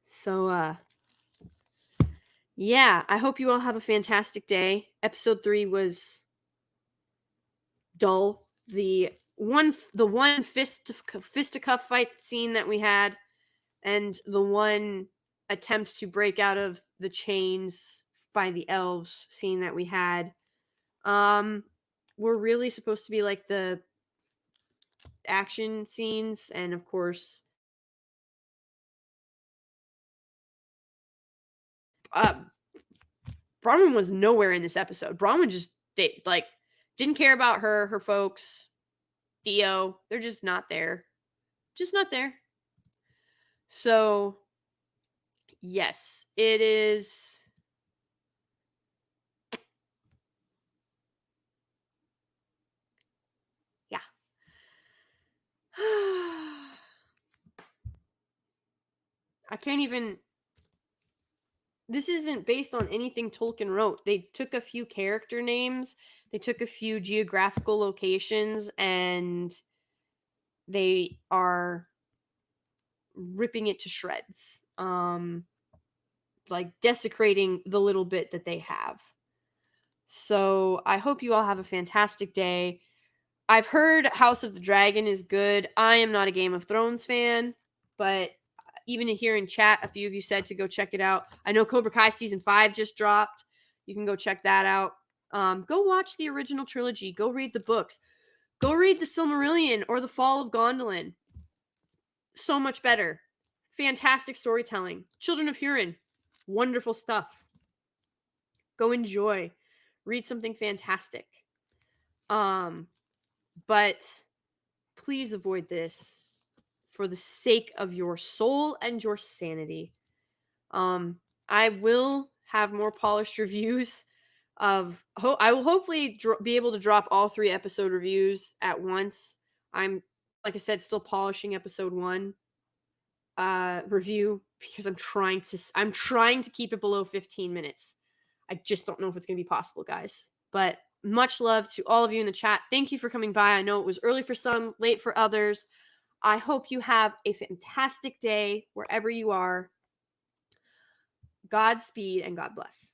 So, yeah, I hope you all have a fantastic day. Episode 3 was dull. The one fisticuff fight scene that we had, and the one attempt to break out of the chains by the elves scene that we had, were really supposed to be like the action scenes, and of course, Bronwyn was nowhere in this episode. Bronwyn just didn't care about her folks, Theo. They're just not there. Just not there. So, yes, it is. Yeah. I can't even. This isn't based on anything Tolkien wrote. They took a few character names, they took a few geographical locations, and they are ripping it to shreds. Like desecrating the little bit that they have. So I hope you all have a fantastic day. I've heard House of the Dragon is good. I am not a Game of Thrones fan, but even here in chat, a few of you said to go check it out. I know Cobra Kai season 5 just dropped. You can go check that out. Go watch the original trilogy. Go read the books. Go read the Silmarillion or the Fall of Gondolin. So much better. Fantastic storytelling. Children of Hurin. Wonderful stuff. Go enjoy. Read something fantastic. But please avoid this for the sake of your soul and your sanity. I will have more polished reviews of I will hopefully be able to drop all 3 episode reviews at once. I'm, like I said, still polishing episode 1 review because I'm trying to keep it below 15 minutes. I just don't know if it's going to be possible, guys. But much love to all of you in the chat. Thank you for coming by. I know it was early for some, late for others. I hope you have a fantastic day wherever you are. Godspeed and God bless.